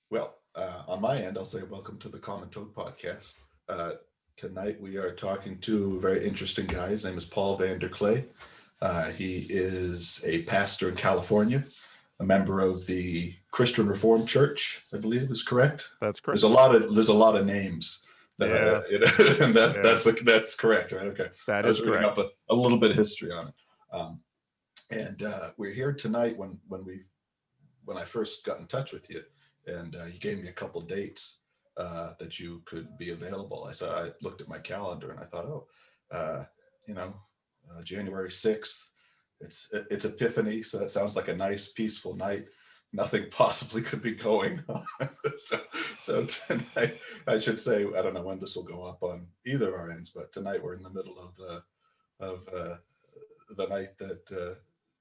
Well, on my end, I'll say welcome to the Common Toad podcast. Tonight we are talking to a very interesting guy. His name is Paul VanderKlay. He is a pastor in California, a member of the Christian Reformed Church, I believe is correct. That's correct. There's a lot of names that Yeah, and yeah, that's correct, right? Okay, that I was is reading up correct. a little bit of history on it, and we're here tonight when I first got in touch with you, and you gave me a couple dates that you could be available. I looked at my calendar and I thought, oh, uh, you know, January 6th. It's Epiphany, so that sounds like a nice peaceful night. Nothing possibly could be going on. so, so tonight, I should say, I don't know when this will go up on either our ends, but tonight we're in the middle of the night that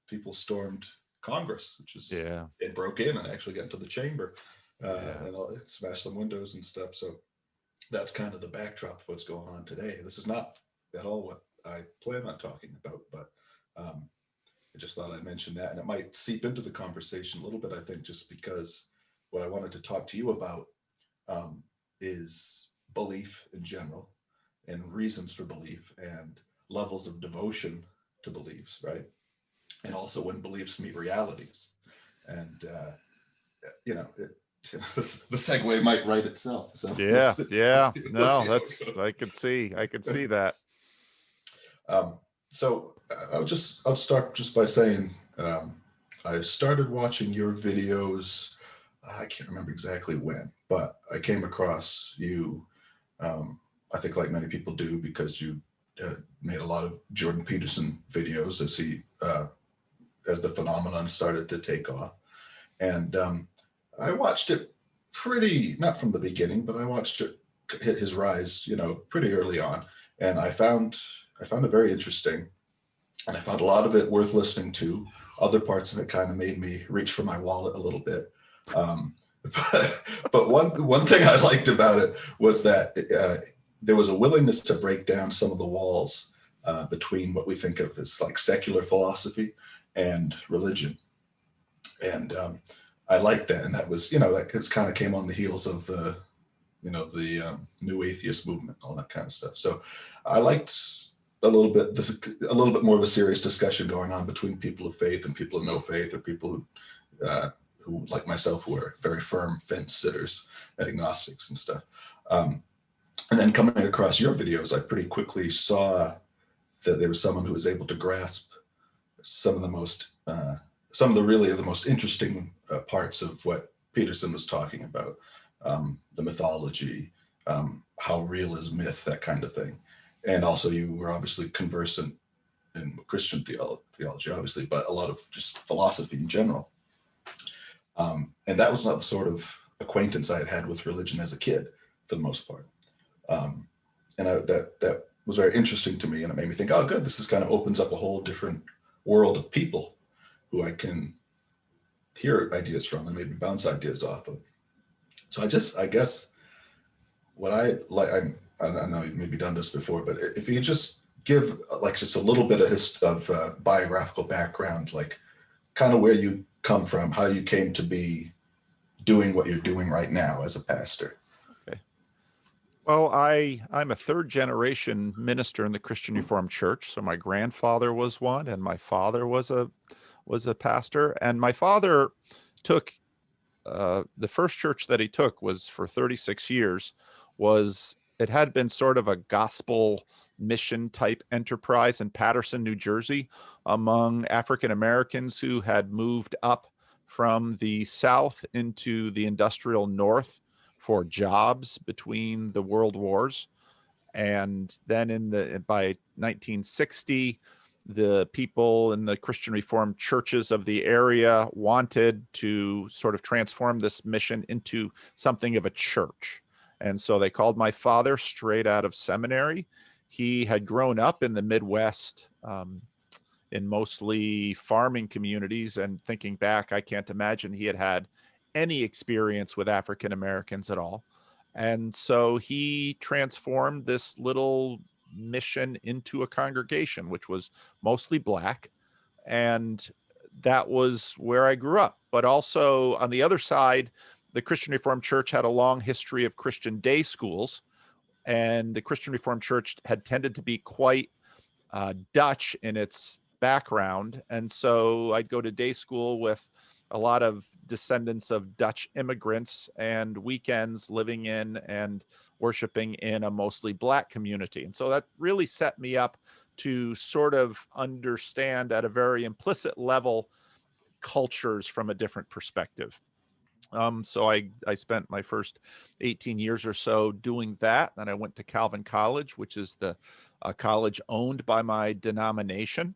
people stormed Congress, which is Yeah, it broke in and actually got into the chamber yeah. and it smashed some windows and stuff. So that's kind of the backdrop of what's going on today. This is not at all what I plan on talking about, but um, I just thought I'd mention that, and it might seep into the conversation a little bit. I think just because what I wanted to talk to you about um, is belief in general, and reasons for belief, and levels of devotion to beliefs, right? And also when beliefs meet realities. And you know, it, the segue might write itself. So Yeah, yeah. let's No, see how it that's goes. I could see that. Um, so I'll start just by saying I started watching your videos. I can't remember exactly when, but I came across you. Um, I think like many people do because you made a lot of Jordan Peterson videos as the phenomenon started to take off, and I watched it pretty not from the beginning, but I watched it hit his rise, pretty early on, and I found it very interesting, and I found a lot of it worth listening to. Other parts of it kind of made me reach for my wallet a little bit. Um, but one thing I liked about it was that there was a willingness to break down some of the walls between what we think of as like secular philosophy and religion, and I liked that. And that was, that kind of came on the heels of the new atheist movement, all that kind of stuff. So I liked a little bit more of a serious discussion going on between people of faith and people of no faith, or people who like myself, who are very firm fence sitters, agnostics and stuff. Um, and then coming across your videos, I pretty quickly saw that there was someone who was able to grasp some of the most some of the really the most interesting parts of what Peterson was talking about, the mythology, how real is myth, that kind of thing. And also, you were obviously conversant in Christian theology, obviously, but a lot of just philosophy in general. And that was not the sort of acquaintance I had had with religion as a kid, for the most part. Um, and that was very interesting to me, and it made me think, oh, good, this is kind of opens up a whole different world of people who I can hear ideas from and maybe bounce ideas off of. So I guess what I like, I know you've maybe done this before, but if you just give like just a little bit of biographical background, like kind of where you come from, how you came to be doing what you're doing right now as a pastor. Okay. Well, I'm a third generation minister in the Christian Reformed Church. So my grandfather was one, and my father was a pastor. And my father took the first church that he took was for 36 years. Was it had been sort of a gospel mission type enterprise in Paterson, New Jersey, among African Americans who had moved up from the South into the industrial North for jobs between the world wars. And then by 1960, the people in the Christian Reformed churches of the area wanted to sort of transform this mission into something of a church. And so they called my father straight out of seminary. He had grown up in the Midwest, in mostly farming communities. And thinking back, I can't imagine he had had any experience with African Americans at all. And so he transformed this little mission into a congregation, which was mostly Black. And that was where I grew up. But also on the other side, the Christian Reformed Church had a long history of Christian day schools, and the Christian Reformed Church had tended to be quite Dutch in its background. And so I'd go to day school with a lot of descendants of Dutch immigrants, and weekends living in and worshiping in a mostly Black community. And so that really set me up to sort of understand at a very implicit level cultures from a different perspective. So I spent my first 18 years or so doing that. Then I went to Calvin College, which is the college owned by my denomination,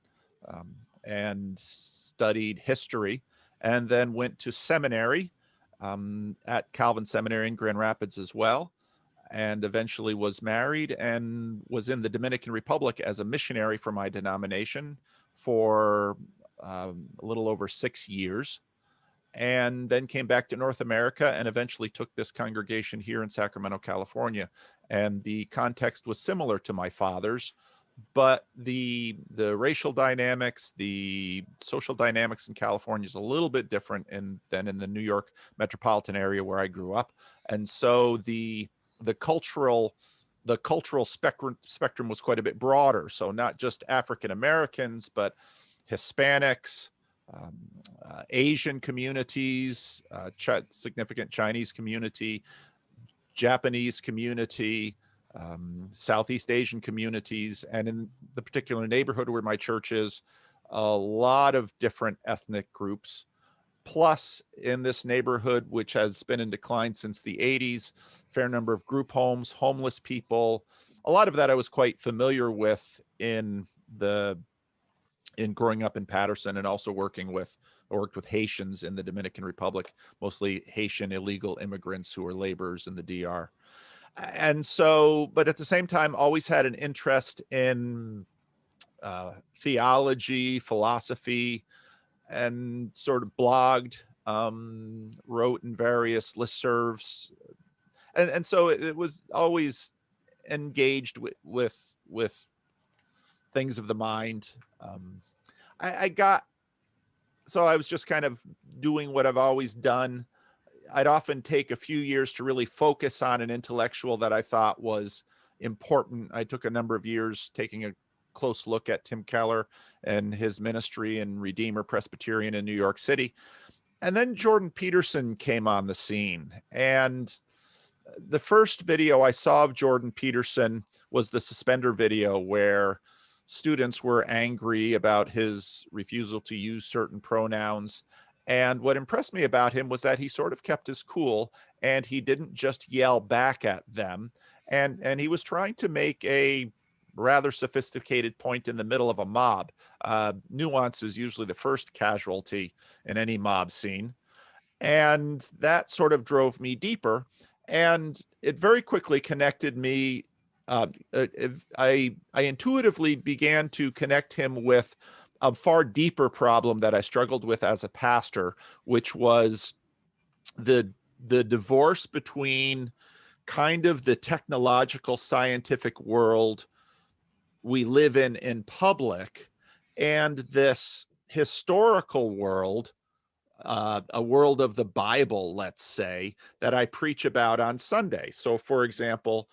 and studied history, and then went to seminary at Calvin Seminary in Grand Rapids as well, and eventually was married and was in the Dominican Republic as a missionary for my denomination for a little over 6 years, and then came back to North America and eventually took this congregation here in Sacramento, California. And the context was similar to my father's, but the racial dynamics, the social dynamics in California is a little bit different than in the New York metropolitan area where I grew up. And so the cultural spectrum was quite a bit broader. So not just African Americans, but Hispanics, Asian communities, significant Chinese community, Japanese community, Southeast Asian communities, and in the particular neighborhood where my church is, a lot of different ethnic groups. Plus, in this neighborhood, which has been in decline since the 80s, fair number of group homes, homeless people. A lot of that I was quite familiar with in growing up in Patterson, and also worked with Haitians in the Dominican Republic, mostly Haitian illegal immigrants who are laborers in the DR. And so, but at the same time, always had an interest in theology, philosophy, and sort of blogged, wrote in various listservs. And so it was always engaged with things of the mind. So I was just kind of doing what I've always done. I'd often take a few years to really focus on an intellectual that I thought was important. I took a number of years taking a close look at Tim Keller and his ministry in Redeemer Presbyterian in New York City. And then Jordan Peterson came on the scene. And the first video I saw of Jordan Peterson was the suspender video, where students were angry about his refusal to use certain pronouns. And what impressed me about him was that he sort of kept his cool, and he didn't just yell back at them. And he was trying to make a rather sophisticated point in the middle of a mob. Nuance is usually the first casualty in any mob scene. And that sort of drove me deeper. And it very quickly connected me. I intuitively began to connect him with a far deeper problem that I struggled with as a pastor, which was the divorce between kind of the technological scientific world we live in public and this historical world, a world of the Bible, let's say, that I preach about on Sunday. So, for example,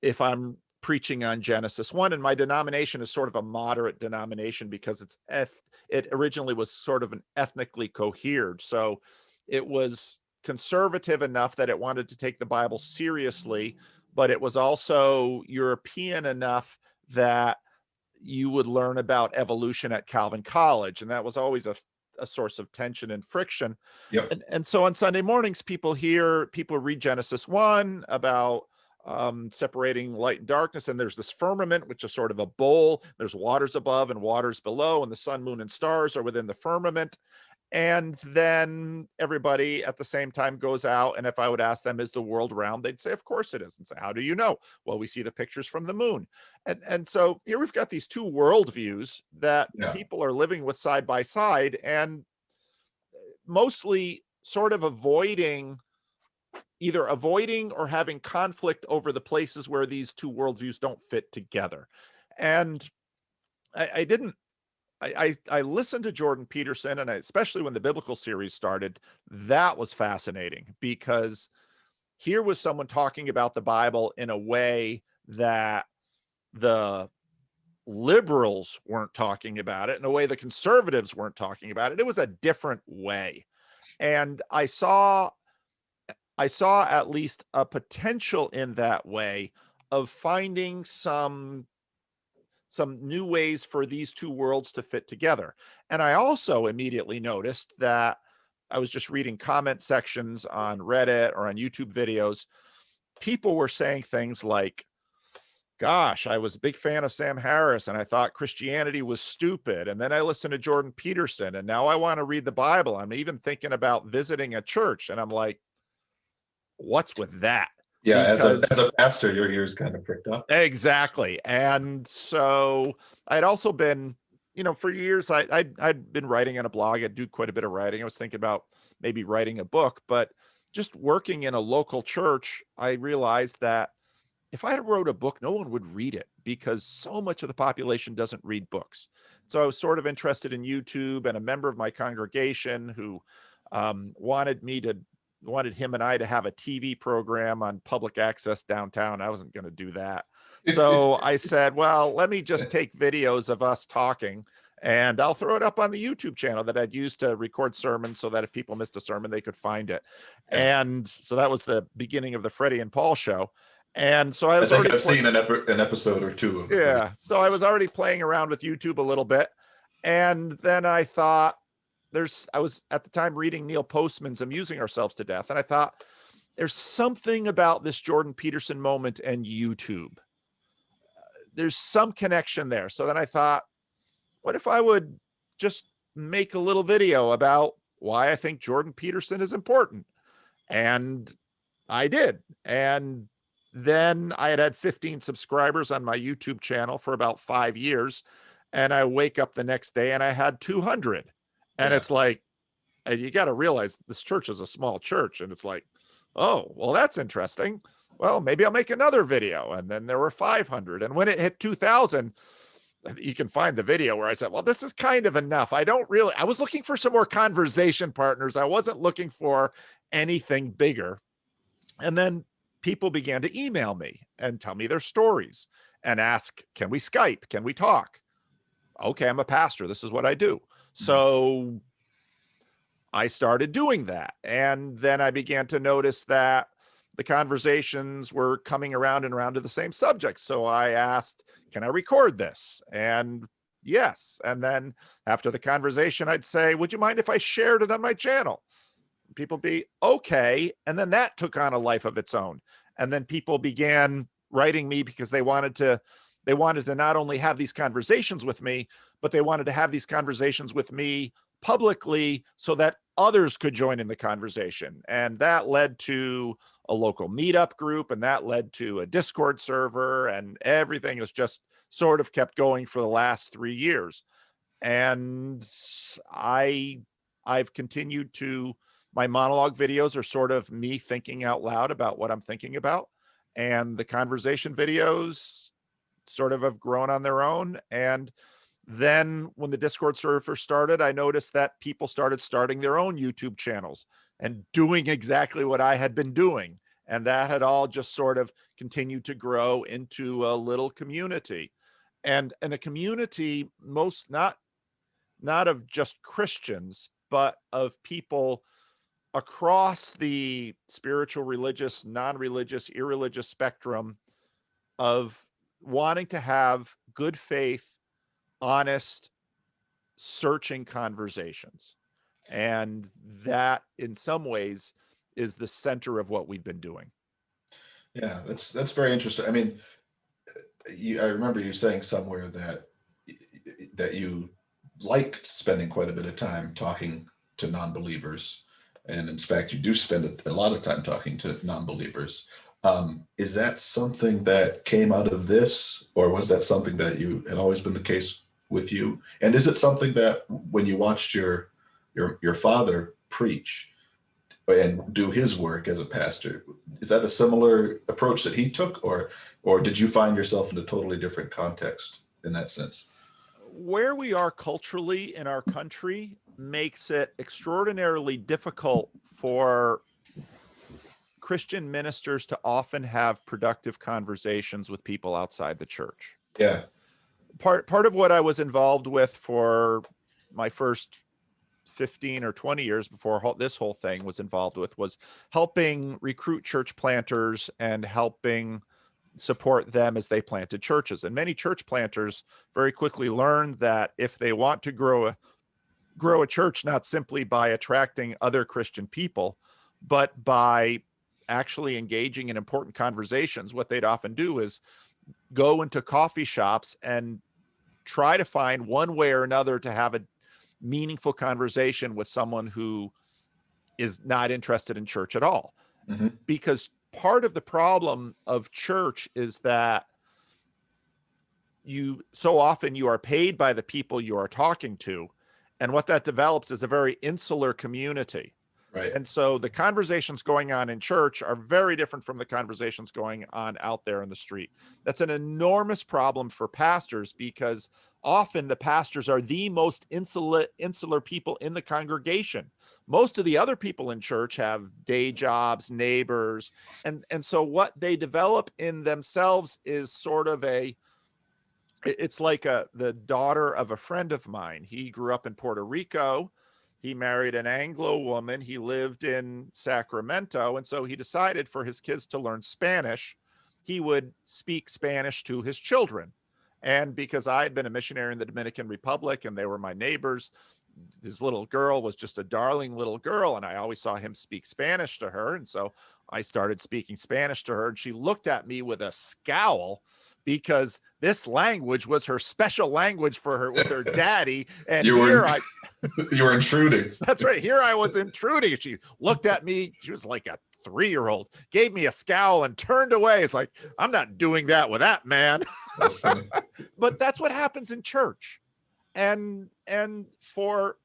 if I'm preaching on Genesis 1, and my denomination is sort of a moderate denomination because it originally was sort of an ethnically cohered. So it was conservative enough that it wanted to take the Bible seriously, but it was also European enough that you would learn about evolution at Calvin College. And that was always a source of tension and friction. Yep. And so on Sunday mornings, people read Genesis 1 about separating light and darkness, and there's this firmament, which is sort of a bowl. There's waters above and waters below, and the sun, moon, and stars are within the firmament. And then everybody at the same time goes out, and if I would ask them, is the world round? They'd say, of course it is. And say, how do you know? Well, we see the pictures from the moon. And so here we've got these two worldviews that people are living with side by side, and mostly sort of either avoiding or having conflict over the places where these two worldviews don't fit together. And I I listened to Jordan Peterson, and especially when the biblical series started, that was fascinating because here was someone talking about the Bible in a way that the liberals weren't talking about it, in a way the conservatives weren't talking about it. It was a different way. And I saw at least a potential in that way of finding some new ways for these two worlds to fit together. And I also immediately noticed that I was just reading comment sections on Reddit or on YouTube videos. People were saying things like, gosh, I was a big fan of Sam Harris and I thought Christianity was stupid. And then I listened to Jordan Peterson and now I want to read the Bible. I'm even thinking about visiting a church. And I'm like, what's with that? Yeah, Because as a pastor, your ears kind of pricked up. exactly. And so I'd also been, for years, I'd been writing on a blog. I'd do quite a bit of writing. I was thinking about maybe writing a book, but just working in a local church, I realized that if I had wrote a book, no one would read it because so much of the population doesn't read books. So I was sort of interested in YouTube, and a member of my congregation who wanted him and I to have a TV program on public access downtown. I wasn't going to do that. So I said, well, let me just take videos of us talking and I'll throw it up on the YouTube channel that I'd used to record sermons so that if people missed a sermon, they could find it. Yeah. And so that was the beginning of the Freddie and Paul show. And so I I was think already I've seen an episode or two of it. yeah. So I was already playing around with YouTube a little bit. And then I thought I was at the time reading Neil Postman's Amusing Ourselves to Death. And I thought there's something about this Jordan Peterson moment and YouTube. There's some connection there. So then I thought, what if I would just make a little video about why I think Jordan Peterson is important? And I did. And then I had 15 subscribers on my YouTube channel for about 5 years. And I wake up the next day and I had 200. And Yeah. it's like, and you got to realize this church is a small church. And it's like, oh, well, that's interesting. Well, maybe I'll make another video. And then there were 500. And when it hit 2,000, you can find the video where I said, well, this is kind of enough. I was looking for some more conversation partners. I wasn't looking for anything bigger. And then people began to email me and tell me their stories and ask, can we Skype? Can we talk? Okay, I'm a pastor. This is what I do. So I started doing that. And then I began to notice that the conversations were coming around and around to the same subject. So I asked, can I record this? And yes. And then after the conversation, I'd say, would you mind if I shared it on my channel? People be okay. And then that took on a life of its own. And then people began writing me because they wanted to not only have these conversations with me, but they wanted to have these conversations with me publicly so that others could join in the conversation. And that led to a local meetup group, and that led to a Discord server, and everything has just sort of kept going for the last 3 years. And I've continued to, my monologue videos are sort of me thinking out loud about what I'm thinking about. And the conversation videos sort of have grown on their own. And then when the Discord server started, I noticed that people started starting their own YouTube channels and doing exactly what I had been doing. And that had all just sort of continued to grow into a little community. And a community not of just Christians, but of people across the spiritual, religious, non-religious, irreligious spectrum of wanting to have good faith, honest, searching conversations. And that in some ways is the center of what we've been doing. Yeah, that's very interesting. I mean, I remember you saying somewhere that you like spending quite a bit of time talking to non-believers. And in fact, you do spend a lot of time talking to non-believers. Is that something that came out of this, or was that something that had always been the case with you? And is it something that when you watched your father preach and do his work as a pastor, is that a similar approach that he took, or did you find yourself in a totally different context in that sense? where we are culturally in our country makes it extraordinarily difficult for Christian ministers to often have productive conversations with people outside the church. Yeah. Part of what I was involved with for my first 15 or 20 years before this whole thing was involved with was helping recruit church planters and helping support them as they planted churches. And many church planters very quickly learned that if they want to grow a church, not simply by attracting other Christian people, but by actually engaging in important conversations, what they'd often do is go into coffee shops and try to find one way or another to have a meaningful conversation with someone who is not interested in church at all. Mm-hmm. Because part of the problem of church is that so often you are paid by the people you are talking to, and what that develops is a very insular community. Right. And so the conversations going on in church are very different from the conversations going on out there in the street. That's an enormous problem for pastors, because often the pastors are the most insular people in the congregation. Most of the other people in church have day jobs, neighbors, and so what they develop in themselves is sort of it's like the daughter of a friend of mine. He grew up in Puerto Rico. He married an Anglo woman. He lived in Sacramento. And so he decided for his kids to learn Spanish, he would speak Spanish to his children. And because I had been a missionary in the Dominican Republic and they were my neighbors, his little girl was just a darling little girl. And I always saw him speak Spanish to her. And so I started speaking Spanish to her. And she looked at me with a scowl, because this language was her special language for her with her daddy. And you were intruding. That's right. Here I was intruding. She looked at me. She was like a 3-year-old, gave me a scowl and turned away. It's like, I'm not doing that with that man. That's funny. But that's what happens in church. And for,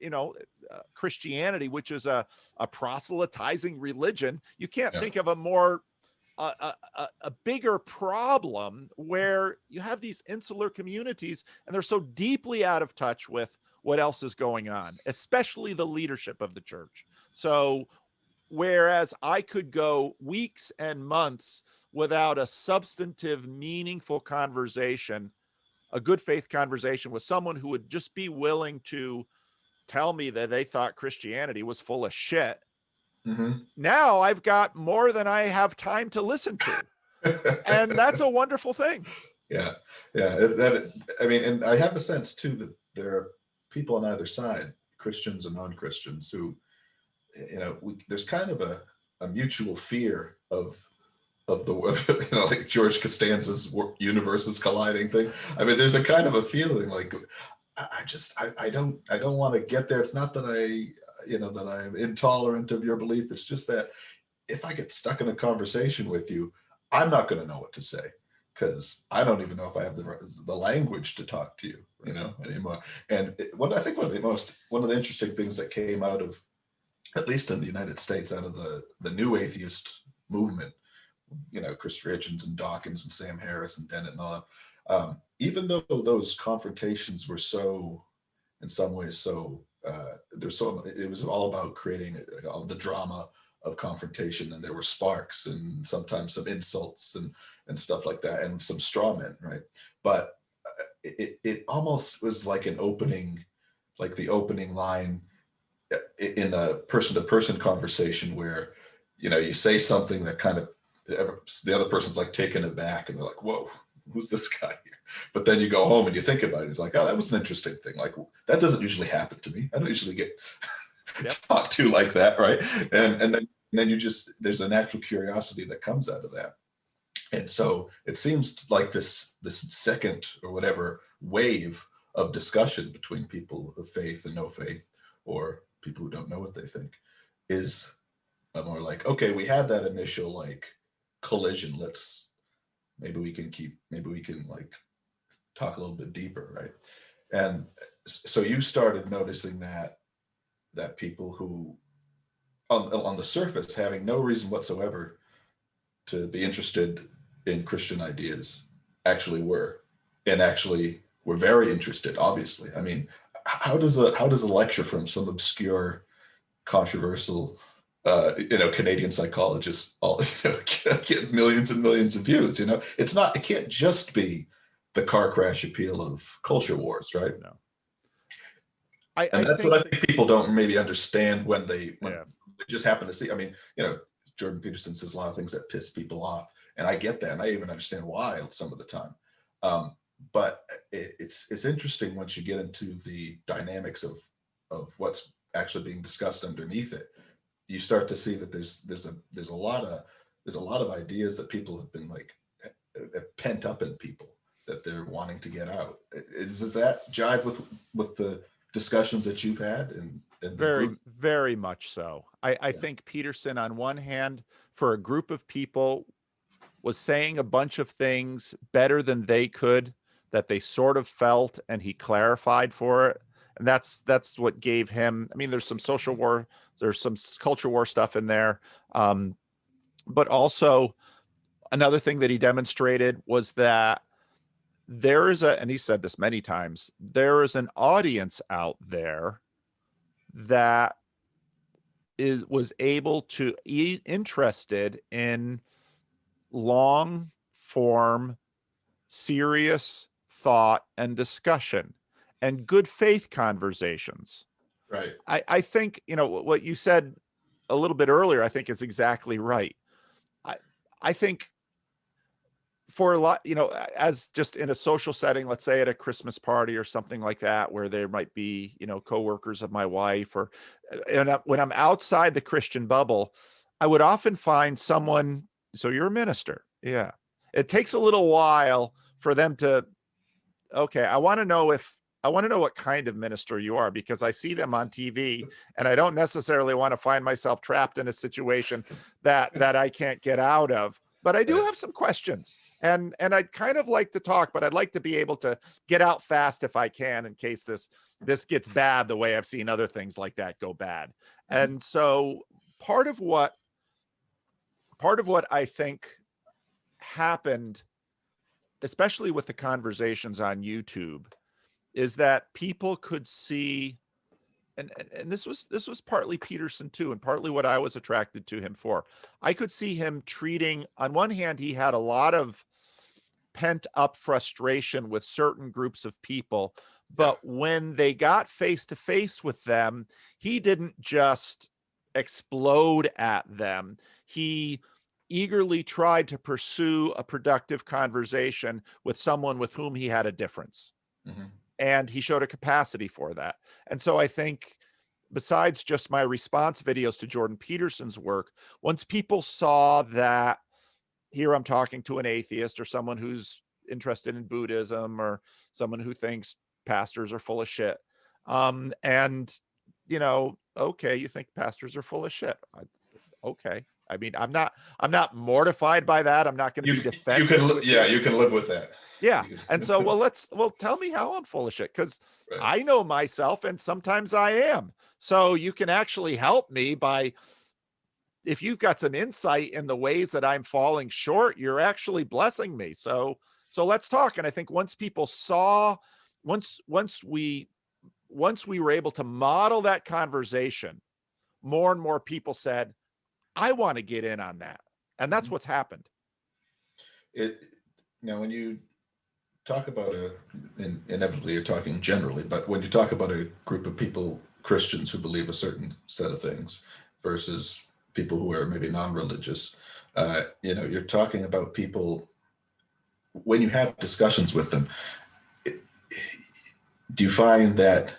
Christianity, which is a proselytizing religion, you can't think of a more a bigger problem where you have these insular communities and they're so deeply out of touch with what else is going on, especially the leadership of the church. So whereas I could go weeks and months without a substantive, meaningful conversation, a good faith conversation with someone who would just be willing to tell me that they thought Christianity was full of shit, mm-hmm. Now I've got more than I have time to listen to. And that's a wonderful thing. Yeah. And I have a sense too that there are people on either side, Christians and non-Christians, who, there's kind of a mutual fear of the, like George Costanza's universes colliding thing. I mean, there's a kind of a feeling like, I don't want to get there. It's not that that I'm intolerant of your belief. It's just that if I get stuck in a conversation with you, I'm not going to know what to say, because I don't even know if I have the language to talk to you, anymore. And one of the interesting things that came out of, at least in the United States, out of the new atheist movement, Christopher Hitchens and Dawkins and Sam Harris and Dennett and all that, even though those confrontations were so, in some ways, it was all about creating the drama of confrontation, and there were sparks and sometimes some insults and stuff like that, and some straw men, right? But it almost was like an opening, like the opening line in a person-to-person conversation where, you say something that kind of, the other person's like taken aback and they're like, whoa, who's this guy here? But then you go home and you think about it. It's like, oh, that was an interesting thing. Like, that doesn't usually happen to me. I don't usually get talked to like that, right? And then you just, there's a natural curiosity that comes out of that. And so it seems like this second or whatever wave of discussion between people of faith and no faith, or people who don't know what they think, is more like, okay, we had that initial like collision. Maybe we can like talk a little bit deeper, right? And so you started noticing that people who on the surface, having no reason whatsoever to be interested in Christian ideas, actually were, and actually we're very interested, obviously. I mean, how does a lecture from some obscure, controversial, Canadian psychologist all get millions and millions of views? It can't just be the car crash appeal of culture wars, right? No. And that's what I think people don't maybe understand when they Yeah. just happen to see. I mean, Jordan Peterson says a lot of things that piss people off, and I get that, and I even understand why some of the time. But it's interesting once you get into the dynamics of what's actually being discussed underneath it. You start to see that there's a lot of ideas that people have been like pent up in people that they're wanting to get out. Does that jive with the discussions that you've had in the Very, group? very much so. I think Peterson, on one hand, for a group of people, was saying a bunch of things better than they could, that they sort of felt, and he clarified for it. And that's what gave him, I mean, there's some social war, there's some culture war stuff in there. But also another thing that he demonstrated was that there is and he said this many times, there is an audience out there that was able to interested in long form, serious thought and discussion and good faith conversations. Right. I think, what you said a little bit earlier, I think is exactly right. I think for a lot, as just in a social setting, let's say at a Christmas party or something like that, where there might be, coworkers of my wife, and when I'm outside the Christian bubble, I would often find someone, so you're a minister. Yeah. It takes a little while for them to, okay, I want to know what kind of minister you are, because I see them on TV and I don't necessarily want to find myself trapped in a situation that I can't get out of. But I do have some questions, and I'd kind of like to talk, but I'd like to be able to get out fast if I can, in case this gets bad the way I've seen other things like that go bad. And so part of what I think happened, especially with the conversations on YouTube, is that people could see, and this was partly Peterson too, and partly what I was attracted to him for. I could see him treating, on one hand, he had a lot of pent up frustration with certain groups of people, but when they got face to face with them, he didn't just explode at them. He eagerly tried to pursue a productive conversation with someone with whom he had a difference. Mm-hmm. And he showed a capacity for that. And so I think, besides just my response videos to Jordan Peterson's work, once people saw that here I'm talking to an atheist or someone who's interested in Buddhism or someone who thinks pastors are full of shit, and okay, you think pastors are full of shit. Okay. I mean, I'm not mortified by that. I'm not going to be defensive. You can live with that. Yeah. And so, well, tell me how I'm full of shit, because I know myself, and sometimes I am. So you can actually help me by, if you've got some insight in the ways that I'm falling short, you're actually blessing me. So let's talk. And I think once people saw, once we were able to model that conversation, more and more people said, I want to get in on that. And that's what's happened. Now, when you talk about inevitably you're talking generally, but when you talk about a group of people, Christians, who believe a certain set of things versus people who are maybe non-religious, you're talking about people, when you have discussions with them, do you find that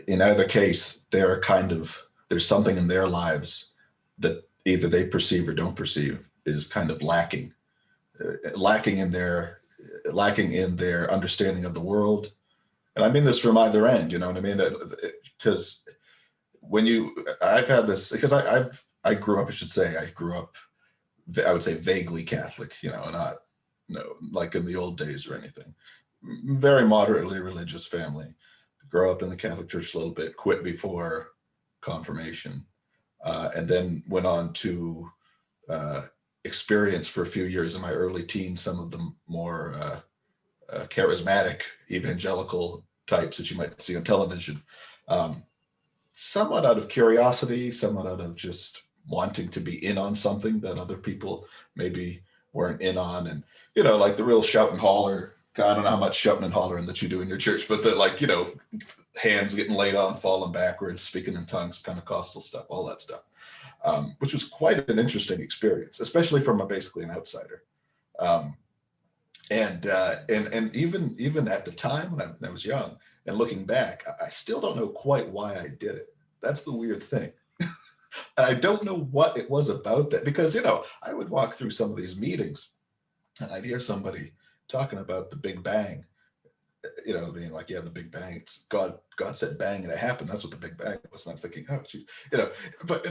in either case, there's something in their lives that either they perceive or don't perceive is kind of lacking in their understanding of the world? And I mean this from either end, you know what I mean? Because I've had this, because I grew up, I would say vaguely Catholic, not like in the old days or anything. Very moderately religious family. Grew up in the Catholic Church a little bit, quit before confirmation, and then went on to experience for a few years in my early teens some of the more charismatic evangelical types that you might see on television, somewhat out of curiosity, somewhat out of just wanting to be in on something that other people maybe weren't in on. And, like the real shout and holler, I don't know how much shouting and hollering that you do in your church, but the hands getting laid on, falling backwards, speaking in tongues, Pentecostal stuff, all that stuff, which was quite an interesting experience, especially from basically an outsider. And even at the time when I was young and looking back, I still don't know quite why I did it. That's the weird thing. And I don't know what it was about that, because, I would walk through some of these meetings and I'd hear somebody talking about the Big Bang, being like, yeah, the Big Bang, it's God said bang and it happened. That's what the Big Bang was. And I'm thinking, oh, geez, but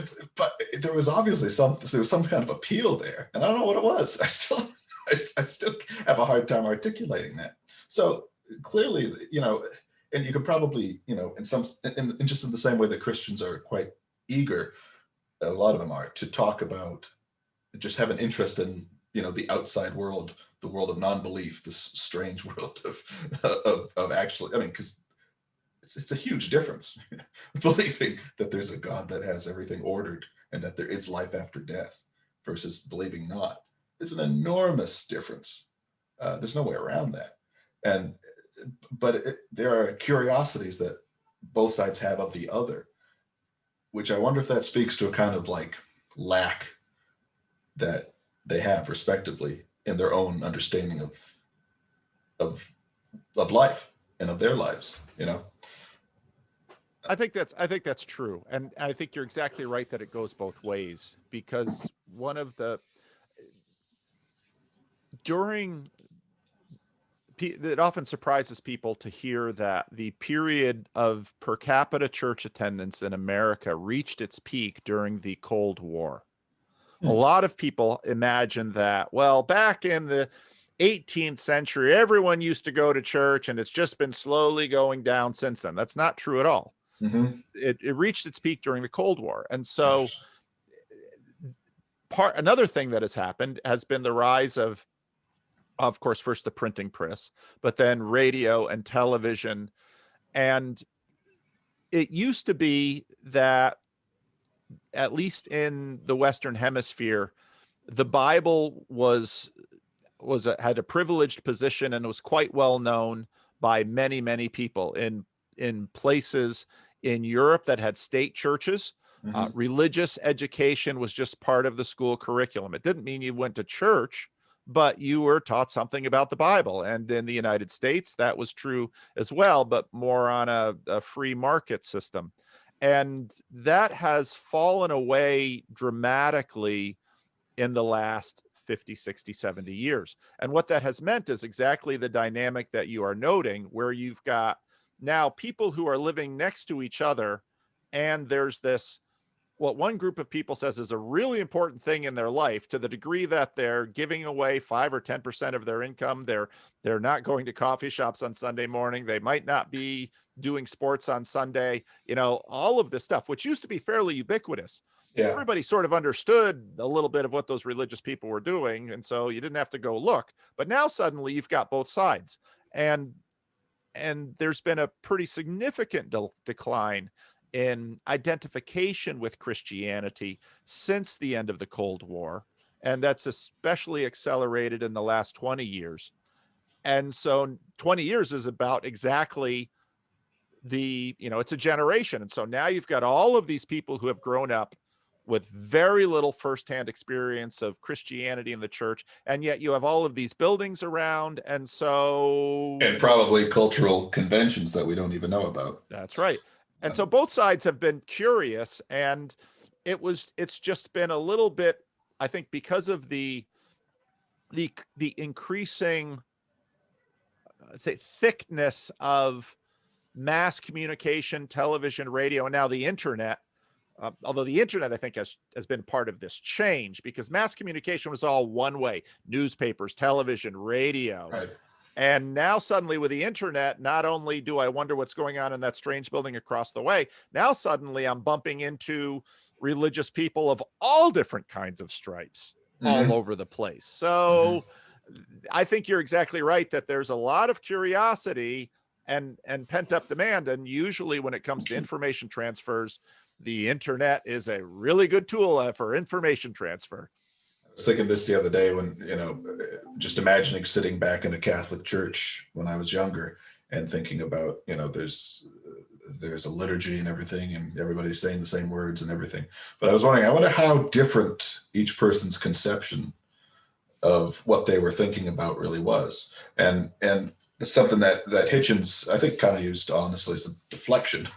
there was obviously some kind of appeal there. And I don't know what it was. I still have a hard time articulating that. So clearly, and you could probably, in just in the same way that Christians are quite eager, a lot of them are, to talk about, just have an interest in, the outside world, the world of non-belief, this strange world of actually, because it's a huge difference believing that there's a God that has everything ordered and that there is life after death versus believing not. It's an enormous difference. There's no way around that. But there are curiosities that both sides have of the other, which I wonder if that speaks to a kind of like lack that they have respectively in their own understanding of life and of their lives, I think that's true. And I think you're exactly right that it goes both ways, because it often surprises people to hear that the period of per capita church attendance in America reached its peak during the Cold War. A lot of people imagine that, well, back in the 18th century, everyone used to go to church and it's just been slowly going down since then. That's not true at all. Mm-hmm. It reached its peak during the Cold War. And so another thing that has happened has been the rise of course, first the printing press, but then radio and television. And it used to be that, at least in the Western Hemisphere, the Bible had a privileged position and was quite well known by many, many people in places in Europe that had state churches. Mm-hmm. Religious education was just part of the school curriculum. It didn't mean you went to church, but you were taught something about the Bible. And in the United States, that was true as well, but more on a free market system. And that has fallen away dramatically in the last 50, 60, 70 years. And what that has meant is exactly the dynamic that you are noting, where you've got now people who are living next to each other, and there's this, what one group of people says is a really important thing in their life, to the degree that they're giving away 5 or 10% of their income. They're not going to coffee shops on Sunday morning. They might not be doing sports on Sunday, all of this stuff, which used to be fairly ubiquitous. Yeah. Everybody sort of understood a little bit of what those religious people were doing. And so you didn't have to go look, but now suddenly you've got both sides, and there's been a pretty significant decline in identification with Christianity since the end of the Cold War. And that's especially accelerated in the last 20 years. And so 20 years is about exactly it's a generation. And so now you've got all of these people who have grown up with very little firsthand experience of Christianity in the church. And yet you have all of these buildings around. And probably cultural conventions that we don't even know about. That's right. And so both sides have been curious, and it's just been a little bit, I think, because of the increasing, let's say, thickness of mass communication, television, radio, and now the internet. Although the internet, I think, has been part of this change, because mass communication was all one way: newspapers, television, radio. Right. And now suddenly with the internet, not only do I wonder what's going on in that strange building across the way, now suddenly I'm bumping into religious people of all different kinds of stripes all over the place. So I think you're exactly right that there's a lot of curiosity and pent up demand. And usually when it comes to information transfers, the internet is a really good tool for information transfer. I was thinking this the other day when, just imagining sitting back in a Catholic church when I was younger and thinking about, there's a liturgy and everything, and everybody's saying the same words and everything. But I wonder how different each person's conception of what they were thinking about really was. And it's something that Hitchens, I think, kind of used honestly as a deflection,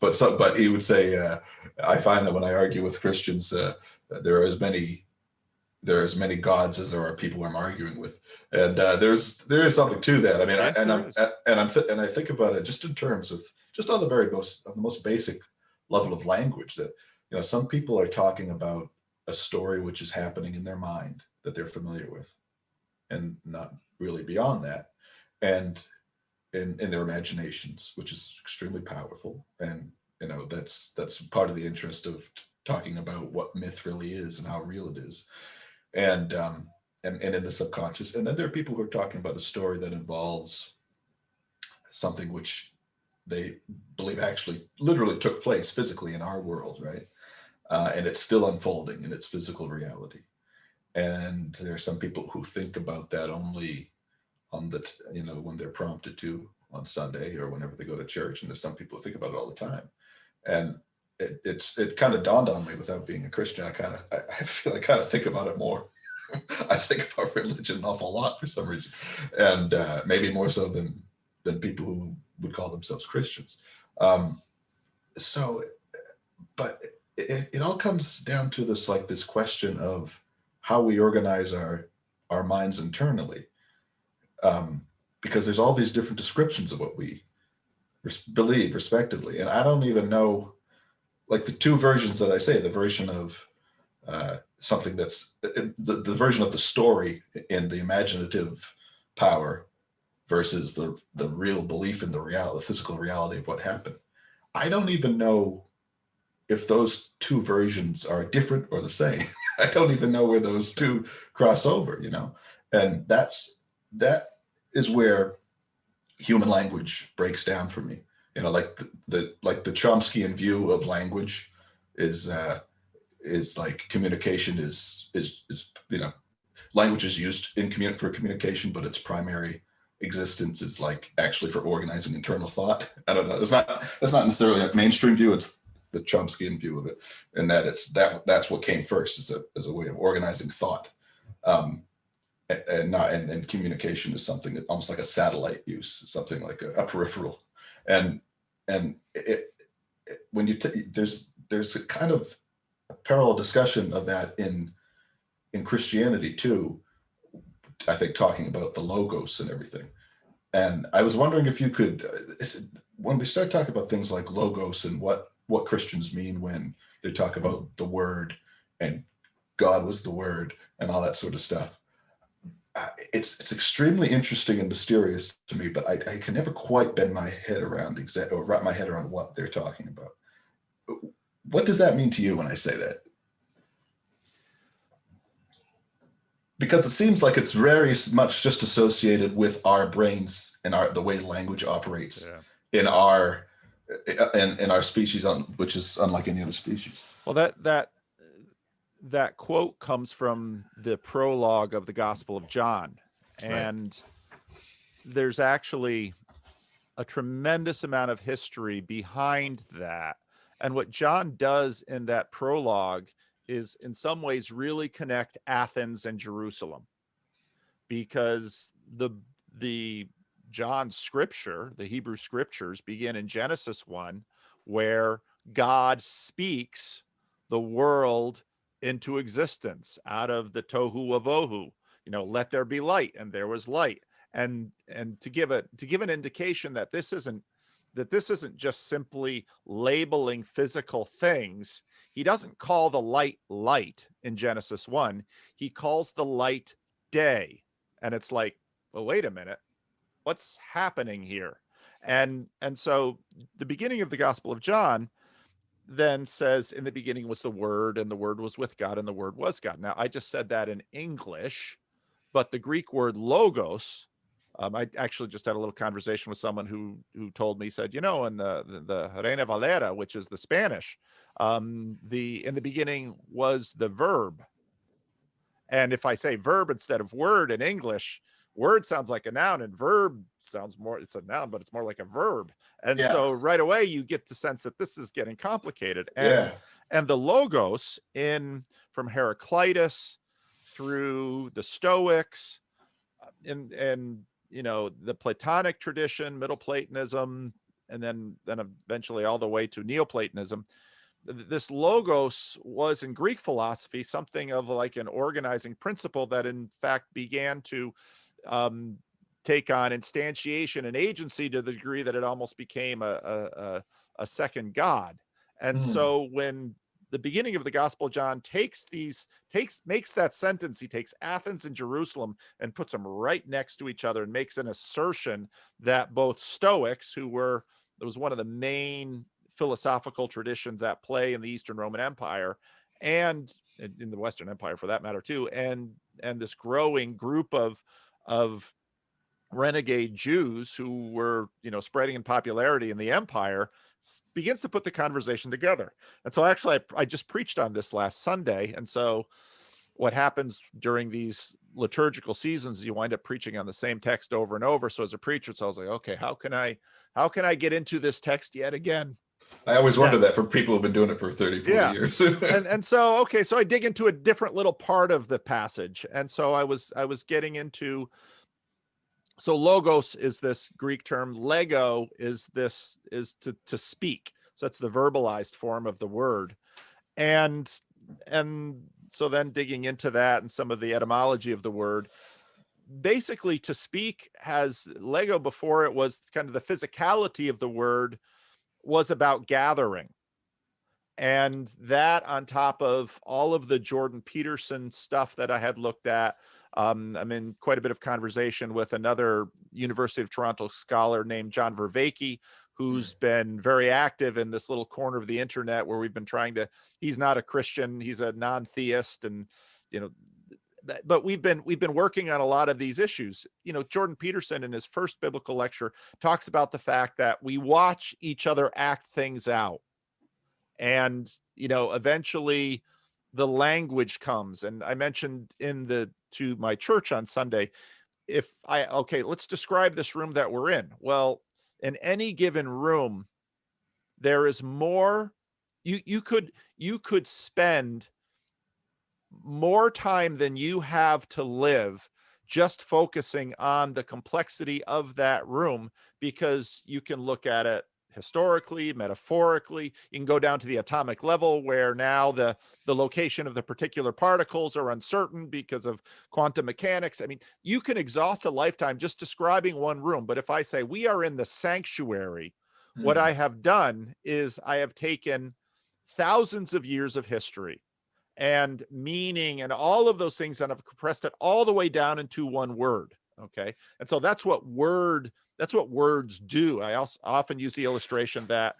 but he would say, I find that when I argue with Christians, there are as many gods as there are people I'm arguing with, and there is something to that. I mean, I think about it just in terms of just on the most basic level of language, that some people are talking about a story which is happening in their mind that they're familiar with, and not really beyond that, and in their imaginations, which is extremely powerful. And that's part of the interest of talking about what myth really is and how real it is. And in the subconscious. And then there are people who are talking about a story that involves something which they believe actually literally took place physically in our world, right? And it's still unfolding in its physical reality. And there are some people who think about that only on when they're prompted to on Sunday or whenever they go to church. And there's some people who think about it all the time. And it kind of dawned on me, without being a Christian, I feel I kind of think about it more. I think about religion an awful lot for some reason, and maybe more so than people who would call themselves Christians. But it all comes down to this question of how we organize our minds internally, because there's all these different descriptions of what we believe respectively, and I don't even know. Like the two versions that I say, the version of something that's the version of the story in the imaginative power versus the real belief in the physical reality of what happened. I don't even know if those two versions are different or the same. I don't even know where those two cross over, and that is where human language breaks down for me. Like the Chomskyan view of language is like communication is language is used for communication, but its primary existence is like actually for organizing internal thought. I don't know. That's not necessarily a mainstream view. It's the Chomskyan view of it, and that's what came first as a way of organizing thought. And communication is something that almost like a satellite use, something like a peripheral. And when there's a kind of a parallel discussion of that in Christianity too, I think, talking about the logos and everything. And I was wondering if you could, when we start talking about things like logos and what Christians mean when they talk about the word and God was the word and all that sort of stuff, it's extremely interesting and mysterious to me, but I can never quite bend my head around or wrap my head around what they're talking about. What does that mean to you when I say that? Because it seems like it's very much just associated with our brains and the way language operates in our species, which is unlike any other species. Well, that quote comes from the prologue of the Gospel of John, and there's actually a tremendous amount of history behind that. And what John does in that prologue is in some ways really connect Athens and Jerusalem, because the John scripture, the Hebrew scriptures, begin in Genesis 1, where God speaks the world into existence out of the tohu wavohu. Let there be light, and there was light. And to give an indication that this isn't just simply labeling physical things. He doesn't call the light in Genesis 1. He calls the light day. And it's like, well, wait a minute, what's happening here? And so the beginning of the Gospel of John then says, in the beginning was the Word, and the Word was with God, and the Word was God. Now, I just said that in English, But the Greek word logos, I actually just had a little conversation with someone who told me, said, in the Reina Valera, which is the Spanish, in the beginning was the verb. And if I say verb instead of word in English, word sounds like a noun and verb sounds more, it's a noun, but it's more like a verb. And Yeah. so right away you get the sense that this is getting complicated. Yeah. And the logos from Heraclitus through the Stoics and the Platonic tradition, Middle Platonism, and then eventually all the way to Neoplatonism, this logos was in Greek philosophy something of like an organizing principle that in fact began to take on instantiation and agency to the degree that it almost became a second God. And so when the beginning of the Gospel of John makes that sentence, he takes Athens and Jerusalem and puts them right next to each other and makes an assertion that both Stoics, it was one of the main philosophical traditions at play in the Eastern Roman Empire and in the Western Empire for that matter too, and this growing group of renegade Jews who were spreading in popularity in the empire begins to put the conversation together. And so actually I just preached on this last Sunday. And so what happens during these liturgical seasons is you wind up preaching on the same text over and over. So as a preacher, so I was like, okay, how can I get into this text yet again? I always wonder that for people who've been doing it for 30, 40 years. and so I dig into a different little part of the passage. And so I was getting into, so logos is this Greek term, lego is to speak. So that's the verbalized form of the word. And so then digging into that and some of the etymology of the word, basically to speak has lego before it was kind of the physicality of the word was about gathering. And that on top of all of the Jordan Peterson stuff that I had looked at, I'm in quite a bit of conversation with another University of Toronto scholar named John Vervaeke, who's been very active in this little corner of the internet where we've been he's not a Christian, he's a non-theist, and but we've been working on a lot of these issues. Jordan Peterson in his first biblical lecture talks about the fact that we watch each other act things out. And, eventually the language comes. And I mentioned to my church on Sunday, let's describe this room that we're in. Well, in any given room, there is more, you could spend more time than you have to live just focusing on the complexity of that room, because you can look at it historically, metaphorically. You can go down to the atomic level where now the location of the particular particles are uncertain because of quantum mechanics. I mean, you can exhaust a lifetime just describing one room. But if I say we are in the sanctuary, what I have done is I have taken thousands of years of history and meaning and all of those things, and I've compressed it all the way down into one word. Okay. And so that's what words do. I also often use the illustration that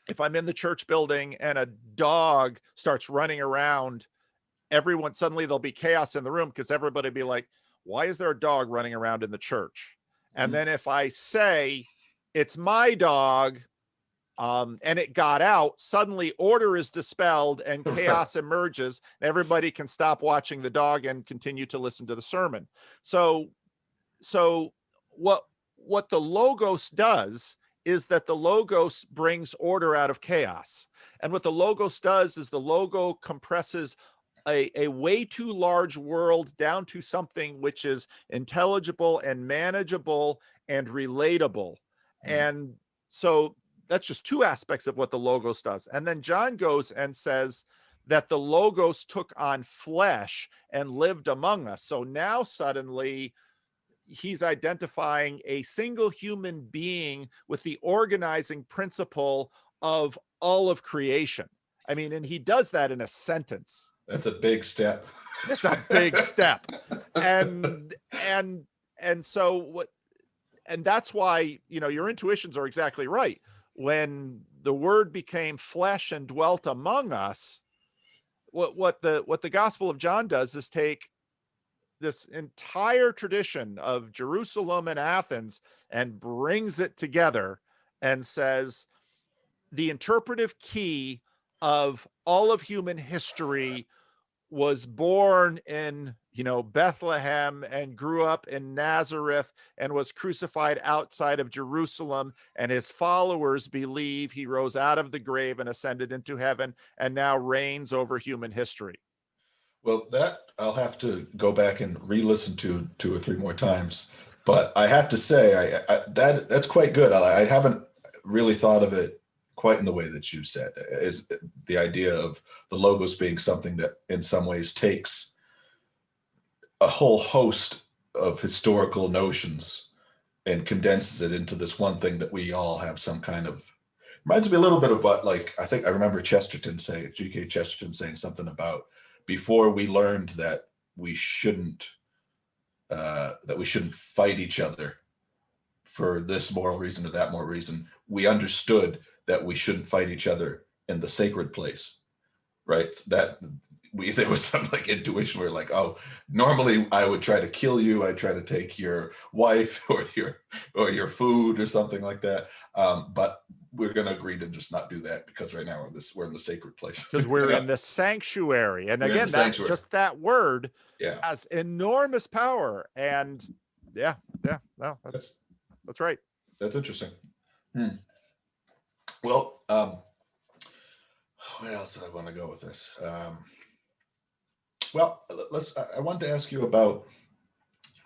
if I'm in the church building and a dog starts running around, suddenly there'll be chaos in the room because everybody will be like, why is there a dog running around in the church? And then if I say it's my dog, and it got out, suddenly order is dispelled and chaos emerges. And everybody can stop watching the dog and continue to listen to the sermon. So what the logos does is that the logos brings order out of chaos. And what the logos does is the logo compresses a way too large world down to something which is intelligible and manageable and relatable. And so that's just two aspects of what the logos does. And then John goes and says that the logos took on flesh and lived among us. So now suddenly he's identifying a single human being with the organizing principle of all of creation. I mean, and he does that in a sentence. That's a big step. It's a big step. And so what, and that's why, your intuitions are exactly right. When the word became flesh and dwelt among us, what the Gospel of John does is take this entire tradition of Jerusalem and Athens and brings it together and says the interpretive key of all of human history was born in, Bethlehem and grew up in Nazareth and was crucified outside of Jerusalem. And his followers believe he rose out of the grave and ascended into heaven and now reigns over human history. Well, that I'll have to go back and re-listen to 2 or 3 more times. But I have to say, that's quite good. I haven't really thought of it quite in the way that you said. Is the idea of the logos being something that, in some ways, takes a whole host of historical notions and condenses it into this one thing that we all have some kind of. Reminds me a little bit of what, like, I think I remember G.K. Chesterton saying something about before we learned that we shouldn't fight each other for this moral reason or that moral reason. We understood that we shouldn't fight each other in the sacred place, right? There was some like intuition where like, oh, normally I would try to kill you. I'd try to take your wife or your food or something like that. But we're going to agree to just not do that because right now we're in the sacred place. Because we're in the sanctuary. And again, just that word has enormous power. And no, that's right. That's interesting. Well, where else did I want to go with this? Well, I want to ask you about,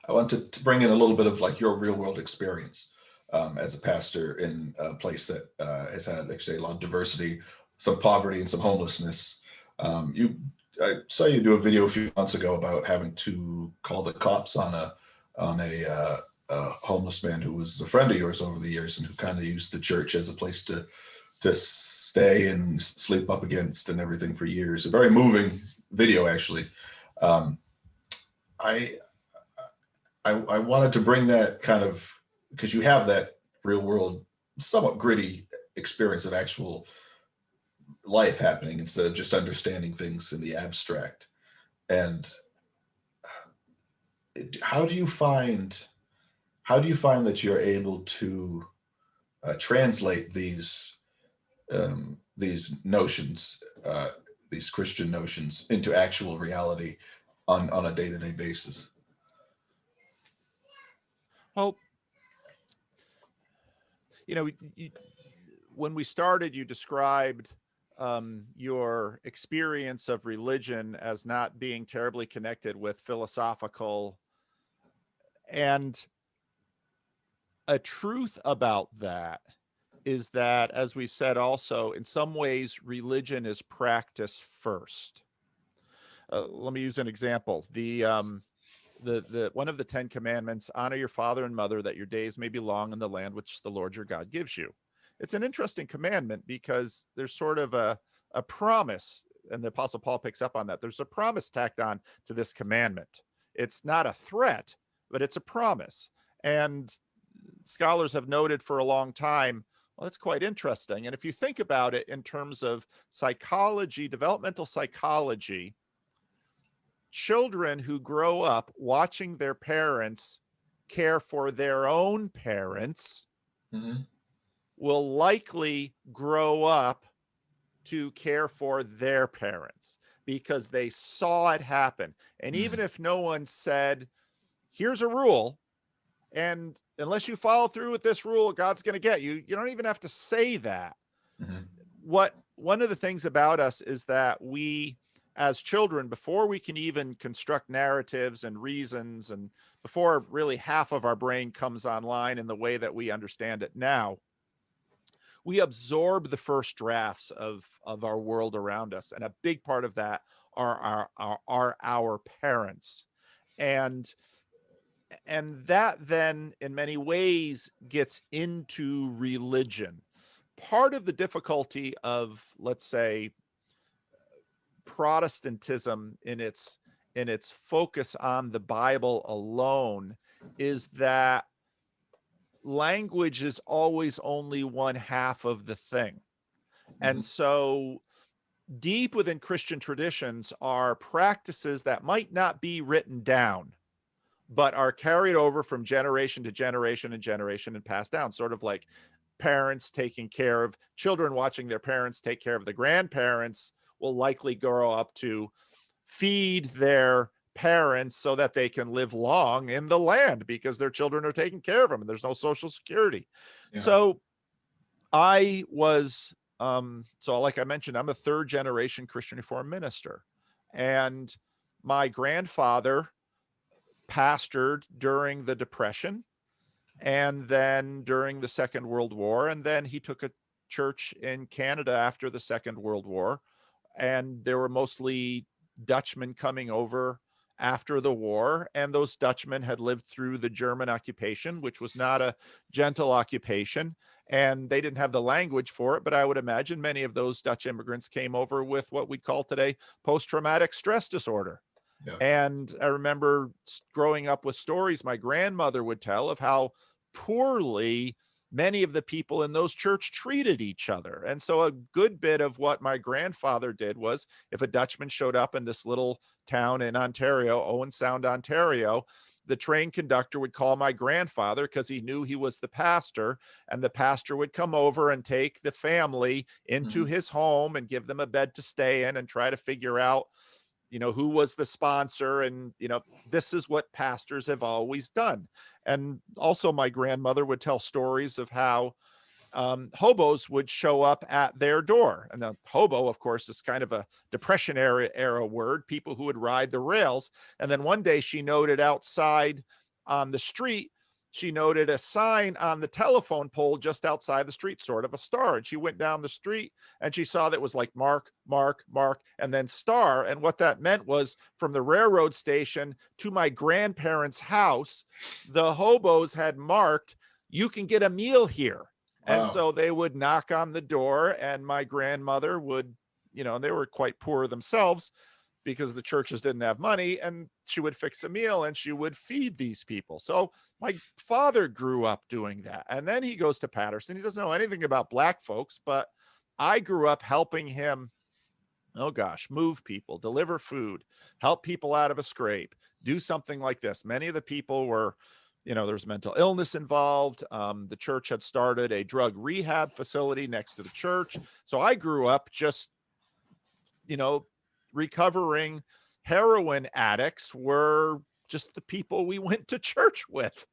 I want to bring in a little bit of like your real world experience as a pastor in a place that has had actually a lot of diversity, some poverty and some homelessness. I saw you do a video a few months ago about having to call the cops on a homeless man who was a friend of yours over the years and who kind of used the church as a place to stay and sleep up against and everything for years. A very moving video, actually. I wanted to bring that kind of, because you have that real world, somewhat gritty experience of actual life happening instead of just understanding things in the abstract. And how do you find that you're able to translate these notions, these Christian notions, into actual reality on a day-to-day basis? Well, when we started, you described your experience of religion as not being terribly connected with philosophical, and a truth about that is that, as we said also, in some ways, religion is practice first. Let me use an example. The one of the 10 commandments, honor your father and mother that your days may be long in the land which the Lord your God gives you. It's an interesting commandment because there's sort of a promise, and the Apostle Paul picks up on that. There's a promise tacked on to this commandment. It's not a threat, but it's a promise. And scholars have noted for a long time, well, that's quite interesting. And if you think about it in terms of psychology, developmental psychology, children who grow up watching their parents care for their own parents will likely grow up to care for their parents because they saw it happen. And even if no one said, here's a rule, and unless you follow through with this rule, God's going to get you, you don't even have to say that. One of the things about us is that we, as children, before we can even construct narratives and reasons, and before really half of our brain comes online in the way that we understand it now, we absorb the first drafts of our world around us. And a big part of that are our parents. And that then in many ways gets into religion. Part of the difficulty of, let's say, Protestantism in its focus on the Bible alone is that language is always only one half of the thing. And so deep within Christian traditions are practices that might not be written down, but are carried over from generation to generation and generation and passed down, sort of like parents taking care of children, watching their parents take care of the grandparents will likely grow up to feed their parents so that they can live long in the land because their children are taking care of them and there's no social security. Yeah. So I was, so like I mentioned, I'm a third generation Christian Reformed minister. And my grandfather pastored during the Depression and then during the Second World War. And then he took a church in Canada after the Second World War. And there were mostly Dutchmen coming over after the war. And those Dutchmen had lived through the German occupation, which was not a gentle occupation. And they didn't have the language for it. But I would imagine many of those Dutch immigrants came over with what we call today post-traumatic stress disorder. Yeah. And I remember growing up with stories my grandmother would tell of how poorly many of the people in those church treated each other. And so a good bit of what my grandfather did was if a Dutchman showed up in this little town in Ontario, Owen Sound, Ontario, the train conductor would call my grandfather because he knew he was the pastor, and the pastor would come over and take the family into his home and give them a bed to stay in and try to figure out, you know, who was the sponsor. And, you know, this is what pastors have always done. And also my grandmother would tell stories of how hobos would show up at their door. And the hobo, of course, is kind of a Depression era word, people who would ride the rails. And then one day she noted outside on the street, she noted a sign on the telephone pole just outside the street, sort of a star. And she went down the street and she saw that it was like Mark, Mark, Mark, and then star. And what that meant was from the railroad station to my grandparents' house, the hobos had marked, you can get a meal here. And Wow. so they would knock on the door and my grandmother would, you know, they were quite poor themselves because the churches didn't have money, and she would fix a meal and she would feed these people. So my father grew up doing that. And then he goes to Patterson. He doesn't know anything about Black folks, but I grew up helping him, oh gosh, move people, deliver food, help people out of a scrape, do something like this. Many of the people were, you know, there's mental illness involved. The church had started a drug rehab facility next to the church. So I grew up just, you know, recovering heroin addicts were just the people we went to church with.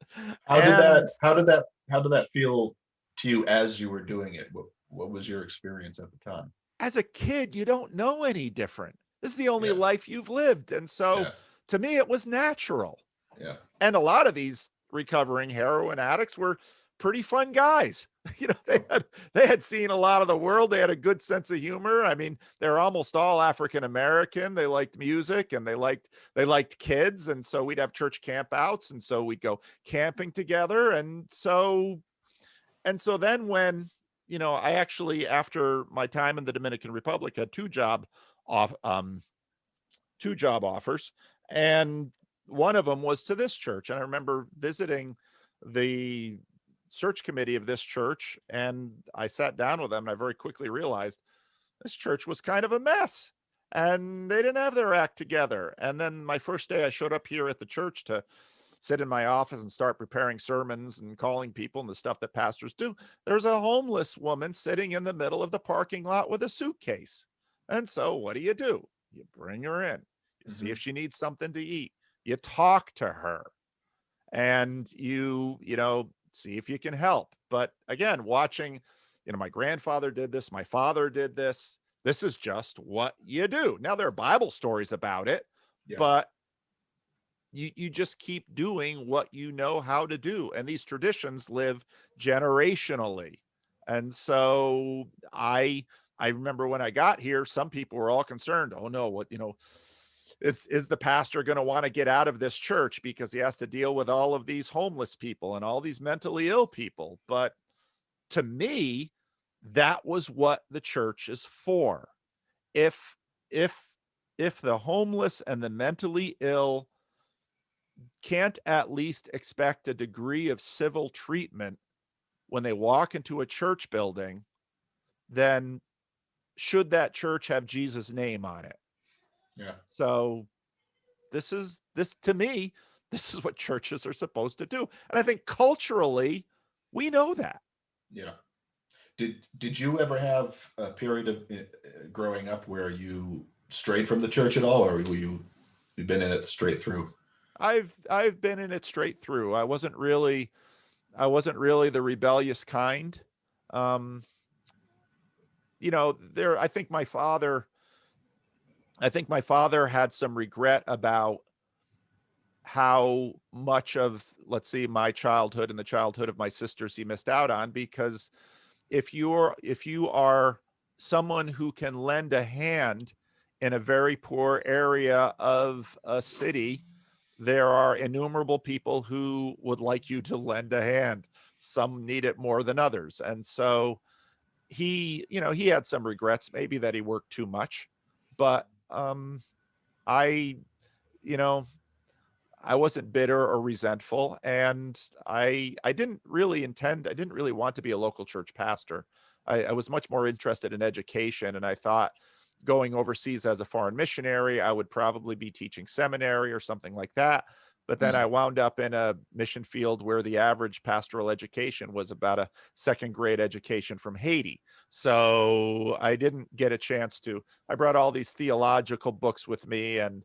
How did And that feel to you as you were doing it? What was your experience at the time? as a kid, you don't know any different. This is the only Yeah. life you've lived. And so Yeah. to me, it was natural. Yeah. And a lot of these recovering heroin addicts were pretty fun guys. You know, they had seen a lot of the world. They had a good sense of humor. I mean, they're almost all African American. They liked music and they liked kids. And so we'd have church campouts. And so we'd go camping together. And so then when, you know, I actually, after my time in the Dominican Republic, had two job offers, and one of them was to this church. And I remember visiting the search committee of this church, and I sat down with them and I very quickly realized this church was kind of a mess and they didn't have their act together. And then my first day I showed up here at the church to sit in my office and start preparing sermons and calling people and the stuff that pastors do. There's a homeless woman sitting in the middle of the parking lot with a suitcase. And so what do? You bring her in, you see if she needs something to eat, you talk to her, and you know, see if you can help. But again, watching, you know, my grandfather did this, my father did this. This is just what you do. Now there are Bible stories about it, Yeah. but you just keep doing what you know how to do. And these traditions live generationally. And so I remember when I got here, some people were all concerned. Oh no, what, you know, is the pastor going to want to get out of this church because he has to deal with all of these homeless people and all these mentally ill people? But to me, that was what the church is for. If the homeless and the mentally ill can't at least expect a degree of civil treatment when they walk into a church building, then should that church have Jesus' name on it? Yeah. So this to me, This is what churches are supposed to do. And I think culturally, we know that. Yeah. Did you ever have a period of growing up where you strayed from the church at all, or were you've been in it straight through? I've been in it straight through. I wasn't really the rebellious kind. Um, I think my father had some regret about how much of, let's see, my childhood and the childhood of my sisters he missed out on, because if you are someone who can lend a hand in a very poor area of a city, there are innumerable people who would like you to lend a hand. Some need it more than others. And so he had some regrets, maybe that he worked too much, but I, you know, I wasn't bitter or resentful, and I didn't really want to be a local church pastor. I was much more interested in education, and I thought going overseas as a foreign missionary, I would probably be teaching seminary or something like that. But then I wound up in a mission field where the average pastoral education was about a second grade education from Haiti. So I didn't get a chance to. I brought all these theological books with me, and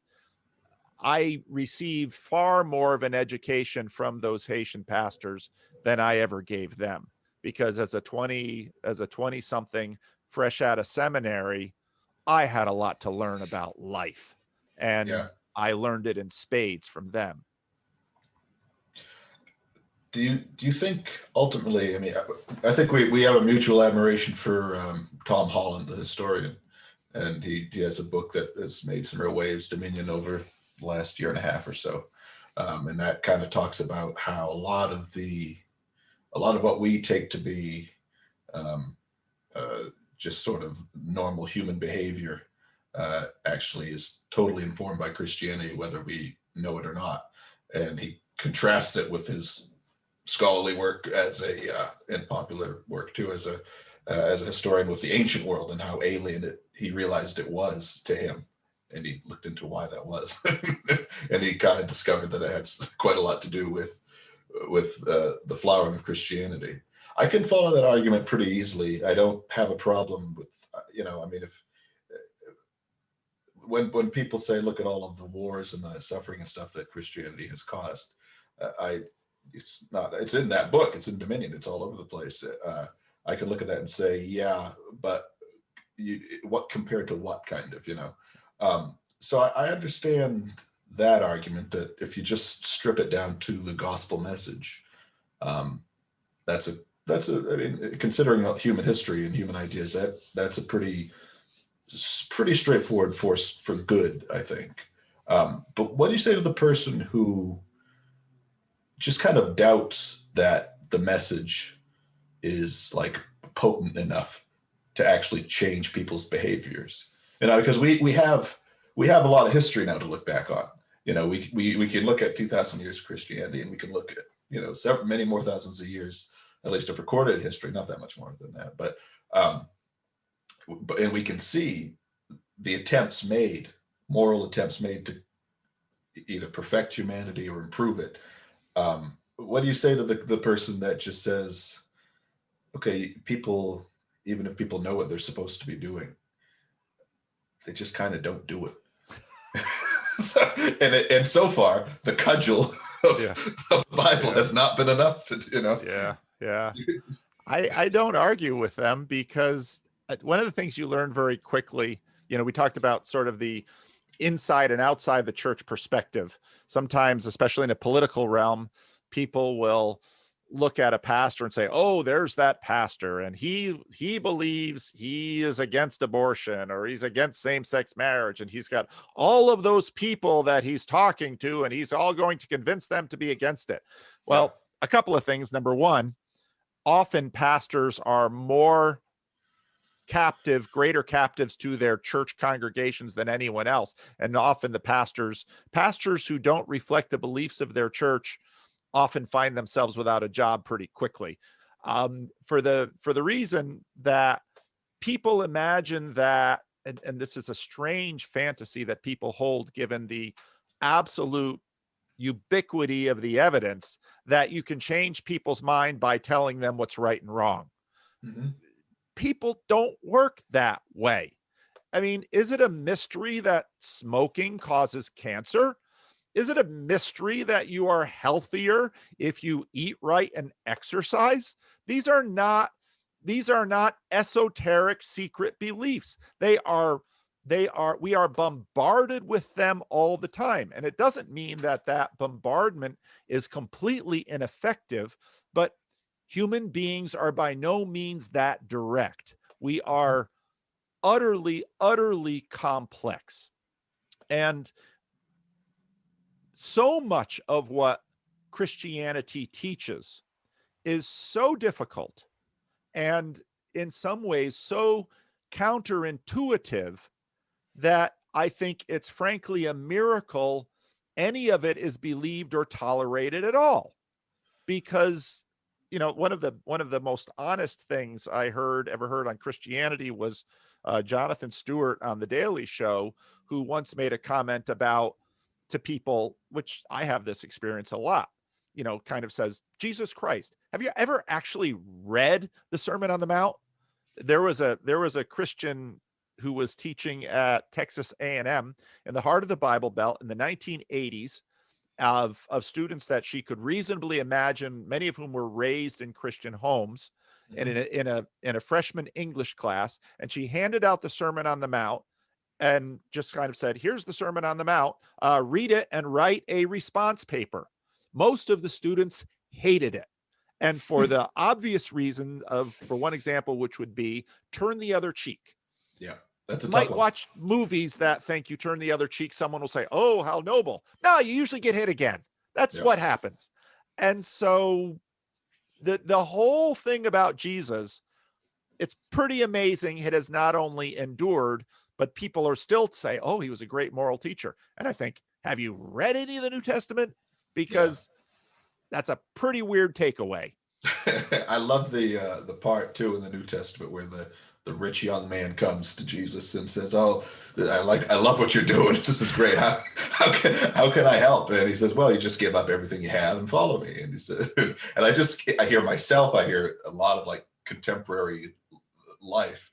I received far more of an education from those Haitian pastors than I ever gave them, because as a 20 something fresh out of seminary, I had a lot to learn about life, Yeah. and I learned it in spades from them. Do you think ultimately? I mean, I think we have a mutual admiration for Tom Holland, the historian, and he has a book that has made some real waves, Dominion, over the last year and a half or so, and that kind of talks about how a lot of what we take to be um, just sort of normal human behavior actually is totally informed by Christianity, whether we know it or not. And he contrasts it with his scholarly work and popular work too, as a historian, with the ancient world and how alien he realized it was to him. And he looked into why that was. And he kind of discovered that it had quite a lot to do with the flowering of Christianity. I can follow that argument pretty easily. I don't have a problem with, I mean, if when people say, look at all of the wars and the suffering and stuff that Christianity has caused, it's in that book, it's in Dominion, it's all over the place. I can look at that and say, yeah, but what compared to what, kind of, so I understand that argument, that if you just strip it down to the gospel message, that's I mean, considering human history and human ideas, that's a pretty straightforward force for good, I think. But what do you say to the person who just kind of doubts that the message is like potent enough to actually change people's behaviors? Because we have a lot of history now to look back on. We can look at 2,000 years of Christianity, and we can look at many more thousands of years, at least of recorded history, not that much more than that, but and we can see the moral attempts made to either perfect humanity or improve it. What do you say to the person that just says, okay, people, even if people know what they're supposed to be doing, they just kind of don't do it? And so far, the cudgel of the Bible has not been enough to. Yeah. I don't argue with them, because one of the things you learn very quickly, we talked about sort of the inside and outside the church perspective. Sometimes, especially in a political realm, people will look at a pastor and say, oh, there's that pastor, and he believes he is against abortion, or he's against same-sex marriage, and he's got all of those people that he's talking to, and he's all going to convince them to be against it. Well, a couple of things. Number one, often pastors are more greater captives to their church congregations than anyone else. And often the pastors who don't reflect the beliefs of their church often find themselves without a job pretty quickly. For the reason that people imagine that, and this is a strange fantasy that people hold, given the absolute ubiquity of the evidence that you can change people's mind by telling them what's right and wrong. Mhm. People don't work that way. I mean, is it a mystery that smoking causes cancer? Is it a mystery that you are healthier if you eat right and exercise? These are not esoteric secret beliefs. We are bombarded with them all the time. And it doesn't mean that bombardment is completely ineffective, but human beings are by no means that direct. We are utterly, utterly complex. And so much of what Christianity teaches is so difficult and in some ways so counterintuitive that I think it's frankly a miracle any of it is believed or tolerated at all. Because one of the most honest things I ever heard on Christianity was Jonathan Stewart on the Daily Show, who once made a comment to people, which I have this experience a lot, kind of says, Jesus Christ, have you ever actually read the Sermon on the Mount? There was a Christian who was teaching at Texas A&M in the heart of the Bible Belt in the 1980s, of students that she could reasonably imagine, many of whom were raised in Christian homes, and in a freshman English class. And she handed out the Sermon on the Mount and just kind of said, here's the Sermon on the Mount, read it and write a response paper. Most of the students hated it. And for the obvious reason for one example, which would be turn the other cheek. Yeah, that's a You tough might one. watch movies that think you turn the other cheek. Someone will say, oh, how noble. No, you usually get hit again. That's what happens. And so the whole thing about Jesus, it's pretty amazing. It has not only endured, but people are still say, oh, he was a great moral teacher. And I think, have you read any of the New Testament? Because that's a pretty weird takeaway. I love the part too in the New Testament where the rich young man comes to Jesus and says, "Oh, I love what you're doing. This is great. How can I help?" And he says, "Well, you just give up everything you have and follow me." And he said, and I hear a lot of like contemporary life,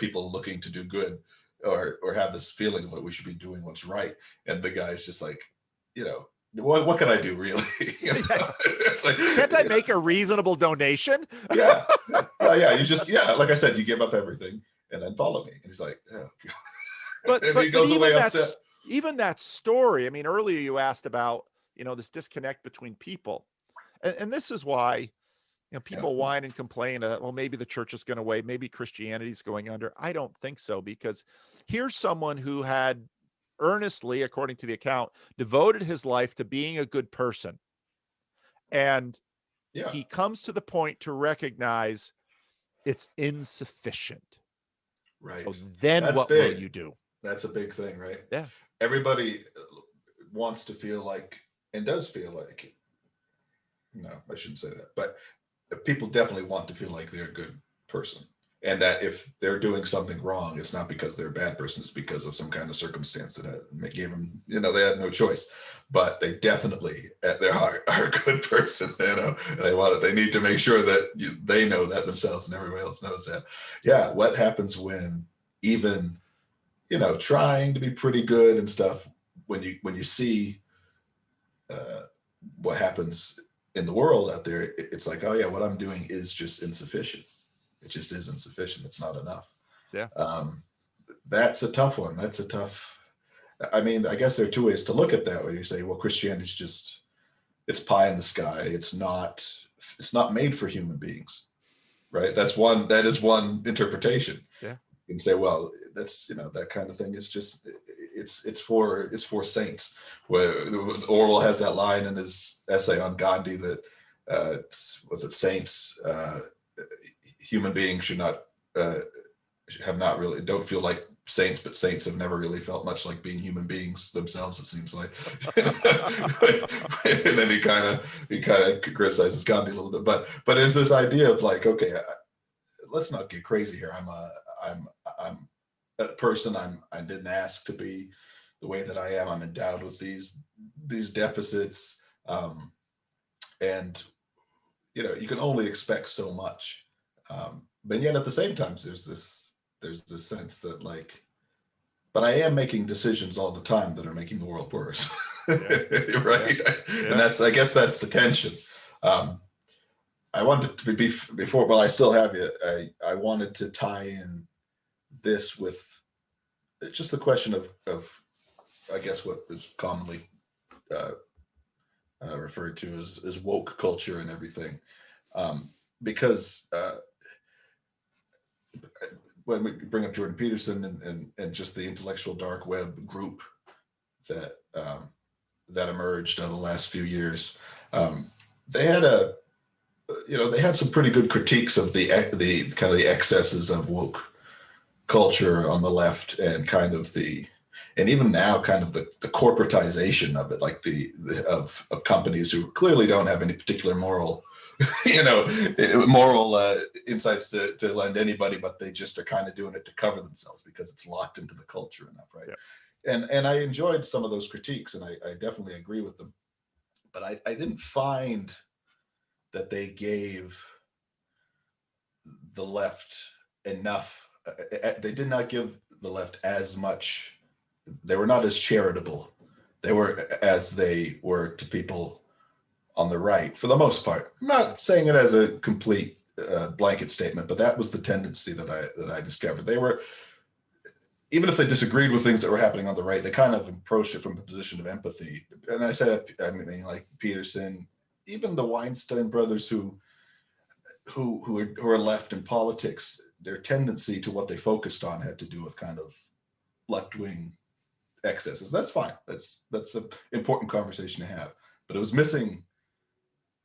people looking to do good or have this feeling of what we should be doing what's right, and the guy's just like, what can I do really? It's like, can't I make a reasonable donation? Yeah. You just, like I said, you give up everything and then follow me. And he's like, oh God. But he goes away upset. Even that story. I mean, earlier you asked about, this disconnect between people. And this is why, people whine and complain, well, maybe the church is going away, maybe Christianity is going under. I don't think so, because here's someone who had earnestly, according to the account, devoted his life to being a good person. And he comes to the point to recognize it's insufficient. Right. So then what will you do? That's a big thing, right? Yeah. Everybody wants to feel like, and does feel like, no, I shouldn't say that, but people definitely want to feel like they're a good person. And that if they're doing something wrong, it's not because they're a bad person, it's because of some kind of circumstance that gave them, they had no choice. But they definitely, at their heart, are a good person, and they need to make sure that they know that themselves and everybody else knows that. Yeah, what happens when even, trying to be pretty good and stuff, when you see what happens in the world out there, it's like, oh yeah, what I'm doing is just insufficient. It just is insufficient. It's not enough. Yeah. That's a tough one. I mean, I guess there are two ways to look at that, where you say, well, Christianity's just, it's pie in the sky. It's not made for human beings, right? That is one interpretation. Yeah. You can say, well, that's, that kind of thing is just, it's for saints. Where Orwell has that line in his essay on Gandhi that, saints, human beings should not don't feel like saints, but saints have never really felt much like being human beings themselves, it seems like. And then he kind of criticizes Gandhi a little bit, but there's this idea of like, okay, let's not get crazy here. I'm a person. I didn't ask to be the way that I am. I'm endowed with these deficits, and you can only expect so much. But yet at the same time, there's this sense that like, but I am making decisions all the time that are making the world worse. Yeah. Right. Yeah. And I guess that's the tension. I wanted to be before, well, I still have you. I wanted to tie in this with just the question of I guess what is commonly referred to as woke culture and everything. Because when we bring up Jordan Peterson and just the intellectual dark web group that that emerged in the last few years, they had they had some pretty good critiques of the kind of the excesses of woke culture on the left, and kind of and even now kind of the corporatization of it, like of companies who clearly don't have any particular moral moral insights to lend anybody, but they just are kind of doing it to cover themselves because it's locked into the culture enough, right? Yeah. And I enjoyed some of those critiques, and I definitely agree with them, but I didn't find that they gave the left enough. They did not give the left as much. They were not as charitable. They were as they were to people on the right, for the most part. I'm not saying it as a complete blanket statement, but that was the tendency that I discovered. They were, even if they disagreed with things that were happening on the right, they kind of approached it from a position of empathy. And I mean, like Peterson, even the Weinstein brothers who are left in politics, their tendency to what they focused on had to do with kind of left-wing excesses. That's fine. That's an important conversation to have. But it was missing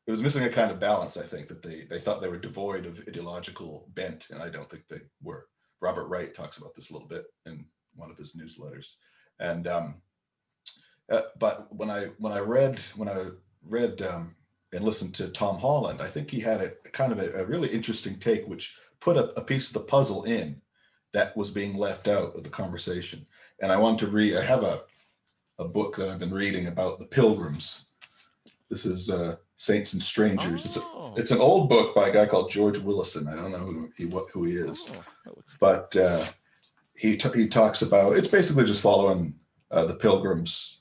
a kind of balance, I think, that they thought they were devoid of ideological bent, and I don't think they were. Robert Wright talks about this a little bit in one of his newsletters. And but when I read and listened to Tom Holland, I think he had a kind of a really interesting take, which put a piece of the puzzle in that was being left out of the conversation. And I wanted to read, I have a book that I've been reading about the Pilgrims. This is Saints and Strangers. Oh. It's an old book by a guy called George Willison. I don't know who he is, but he talks about, it's basically just following the Pilgrims,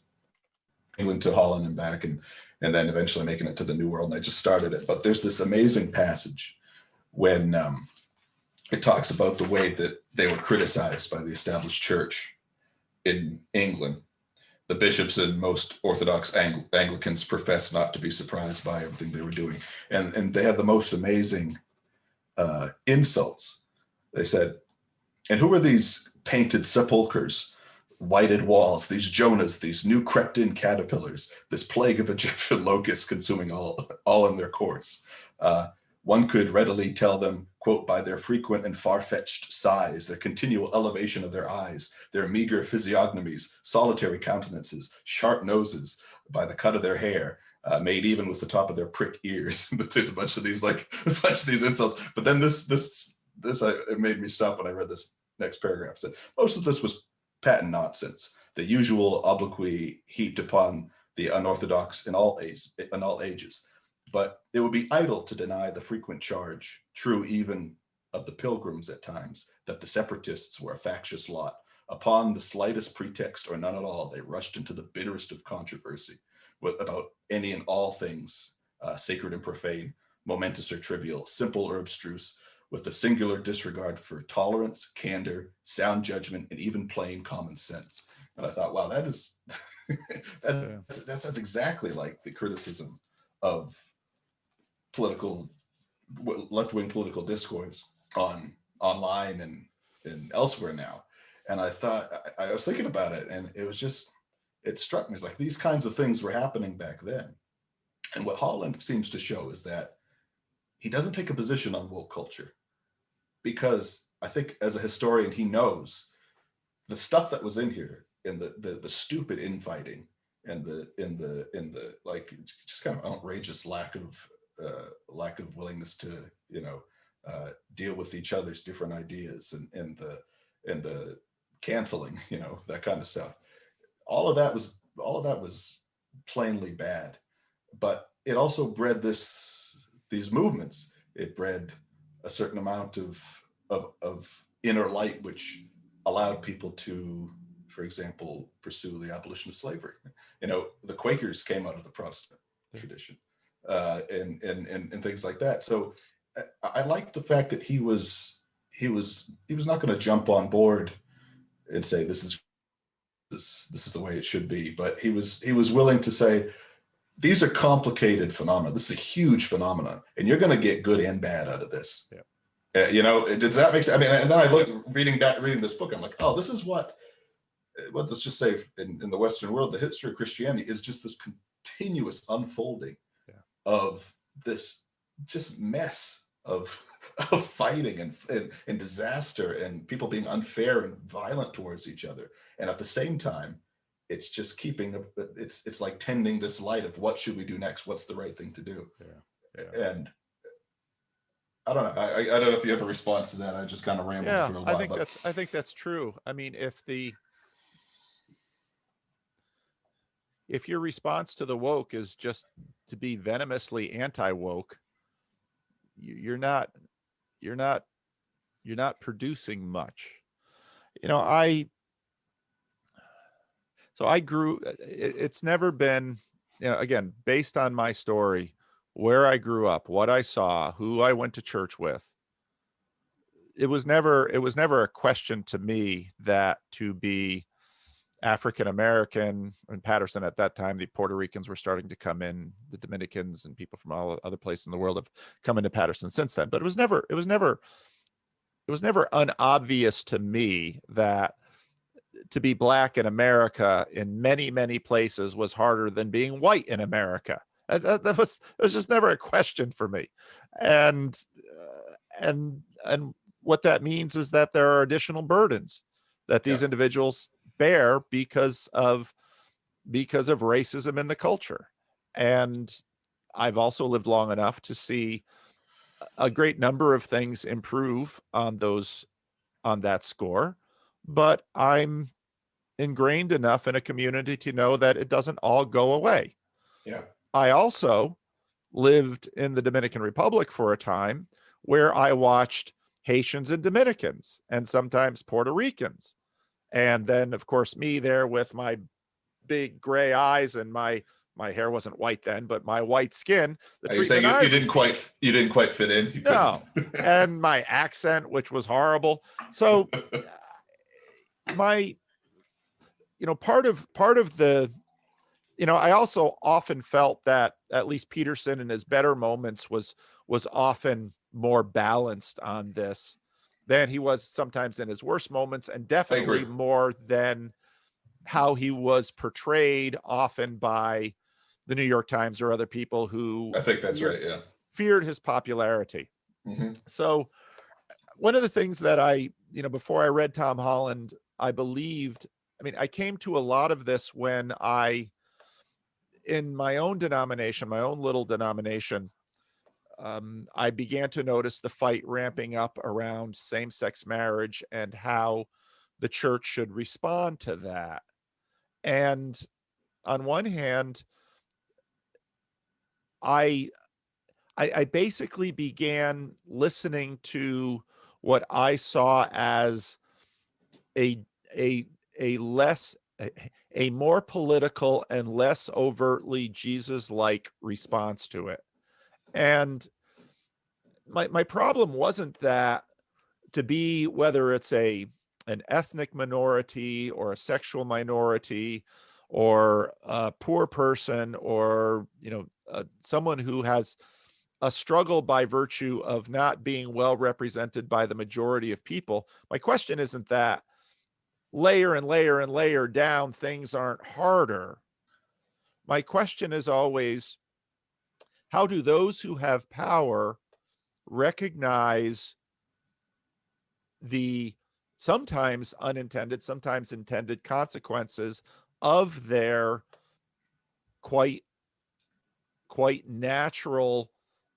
England to Holland and back, and then eventually making it to the New World. And I just started it, but there's this amazing passage when it talks about the way that they were criticized by the established church in England. The bishops and most Orthodox Anglicans professed not to be surprised by everything they were doing. And they had the most amazing insults. They said, and who are these painted sepulchres, whited walls, these Jonahs, these new crept in caterpillars, this plague of Egyptian locusts consuming all in their course? One could readily tell them, quote, by their frequent and far-fetched sighs, their continual elevation of their eyes, their meager physiognomies, solitary countenances, sharp noses, by the cut of their hair, made even with the top of their prick ears. But there's a bunch of these insults. But then it made me stop when I read this next paragraph. So most of this was patent nonsense, the usual obloquy heaped upon the unorthodox in all ages. But it would be idle to deny the frequent charge, true even of the Pilgrims at times, that the separatists were a factious lot. Upon the slightest pretext or none at all, they rushed into the bitterest of controversy about any and all things, sacred and profane, momentous or trivial, simple or abstruse, with a singular disregard for tolerance, candor, sound judgment, and even plain common sense. And I thought, wow, that sounds exactly like the criticism of left-wing political discourse online and elsewhere now. And I thought, I was thinking about it, and it struck me as like these kinds of things were happening back then. And what Holland seems to show is that he doesn't take a position on woke culture, because I think as a historian, he knows the stuff that was in here, and the stupid infighting, and the like just kind of outrageous lack of willingness to deal with each other's different ideas, and the canceling, that kind of stuff. all of that was plainly bad, but it also bred these movements. It bred a certain amount of inner light, which allowed people to, for example, pursue the abolition of slavery. The Quakers came out of the Protestant tradition, and things like that. So I liked the fact that he was not going to jump on board and say this is the way it should be, but he was willing to say these are complicated phenomena. This is a huge phenomenon, and you're going to get good and bad out of this. Yeah. Does that make sense? I mean, and then I look reading this book, I'm like, oh, this is what let's just say in the Western world, the history of Christianity is just this continuous unfolding of this just mess of fighting and disaster and people being unfair and violent towards each other. And at the same time, it's just it's like tending this light of what should we do next? What's the right thing to do? Yeah. And I don't know. I don't know if you have a response to that. I just kind of rambled for a while. I think that's true. I mean, if your response to the woke is just to be venomously anti-woke, you're not producing much. I grew, it's never been, again, based on my story, where I grew up, what I saw, who I went to church with. It was never a question to me that to be African American, in Patterson at that time, the Puerto Ricans were starting to come in, the Dominicans and people from all other places in the world have come into Patterson since then. But it was never unobvious to me that to be Black in America in many, many places was harder than being white in America. That was just never a question for me. And what that means is that there are additional burdens that these individuals bear because of racism in the culture. And I've also lived long enough to see a great number of things improve on that score, but I'm ingrained enough in a community to know that it doesn't all go away. Yeah. I also lived in the Dominican Republic for a time where I watched Haitians and Dominicans and sometimes Puerto Ricans. And then, of course, me there with my big gray eyes and my hair wasn't white then, but my white skin. You saying you didn't quite fit in? No, and my accent, which was horrible. So, part of the, I also often felt that at least Peterson in his better moments was often more balanced on this than he was sometimes in his worst moments, and definitely more than how he was portrayed often by the New York Times or other people who I think that's right. Yeah. Feared his popularity. Mm-hmm. So one of the things that before I read Tom Holland, I came to a lot of this when in my own denomination, my own little denomination, I began to notice the fight ramping up around same-sex marriage and how the church should respond to that. And on one hand, I basically began listening to what I saw as a more political and less overtly Jesus-like response to it. And my problem wasn't that to be, whether it's an ethnic minority or a sexual minority or a poor person or, someone who has a struggle by virtue of not being well represented by the majority of people. My question isn't that layer and layer and layer down, things aren't harder. My question is always, how do those who have power recognize the sometimes unintended, sometimes intended consequences of their quite natural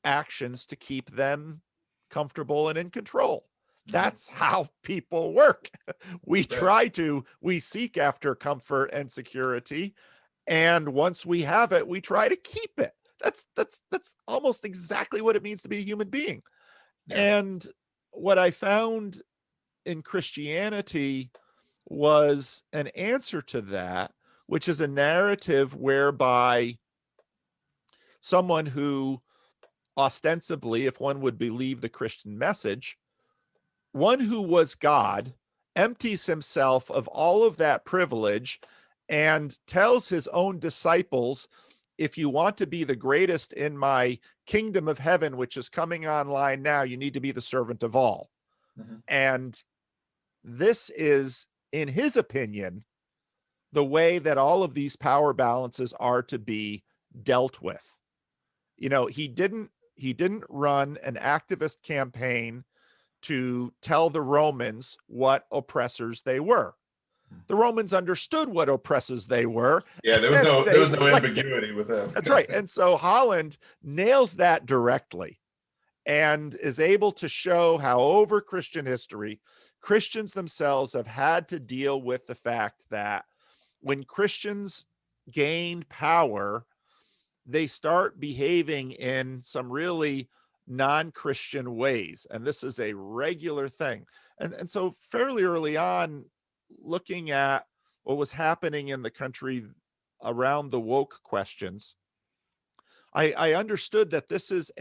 actions to keep them comfortable and in control? That's how people work. We Right. we seek after comfort and security. And once we have it, we try to keep it. That's almost exactly what it means to be a human being. Yeah. And what I found in Christianity was an answer to that, which is a narrative whereby someone who ostensibly, if one would believe the Christian message, one who was God empties himself of all of that privilege and tells his own disciples, if you want to be the greatest in my kingdom of heaven, which is coming online now, you need to be the servant of all. Mhm. And this is, in his opinion, the way that all of these power balances are to be dealt with. You know, he didn't run an activist campaign to tell the Romans what oppressors they were. The Romans understood what oppressors they were, Yeah, and there they was no liked it. ambiguity with him. That's right. And so Holland nails that directly and is able to show how over Christian history, Christians themselves have had to deal with the fact that when Christians gained power, they start behaving in some really non-Christian ways. And this is a regular thing. And so fairly early on, looking at what was happening in the country around the woke questions, I understood that this is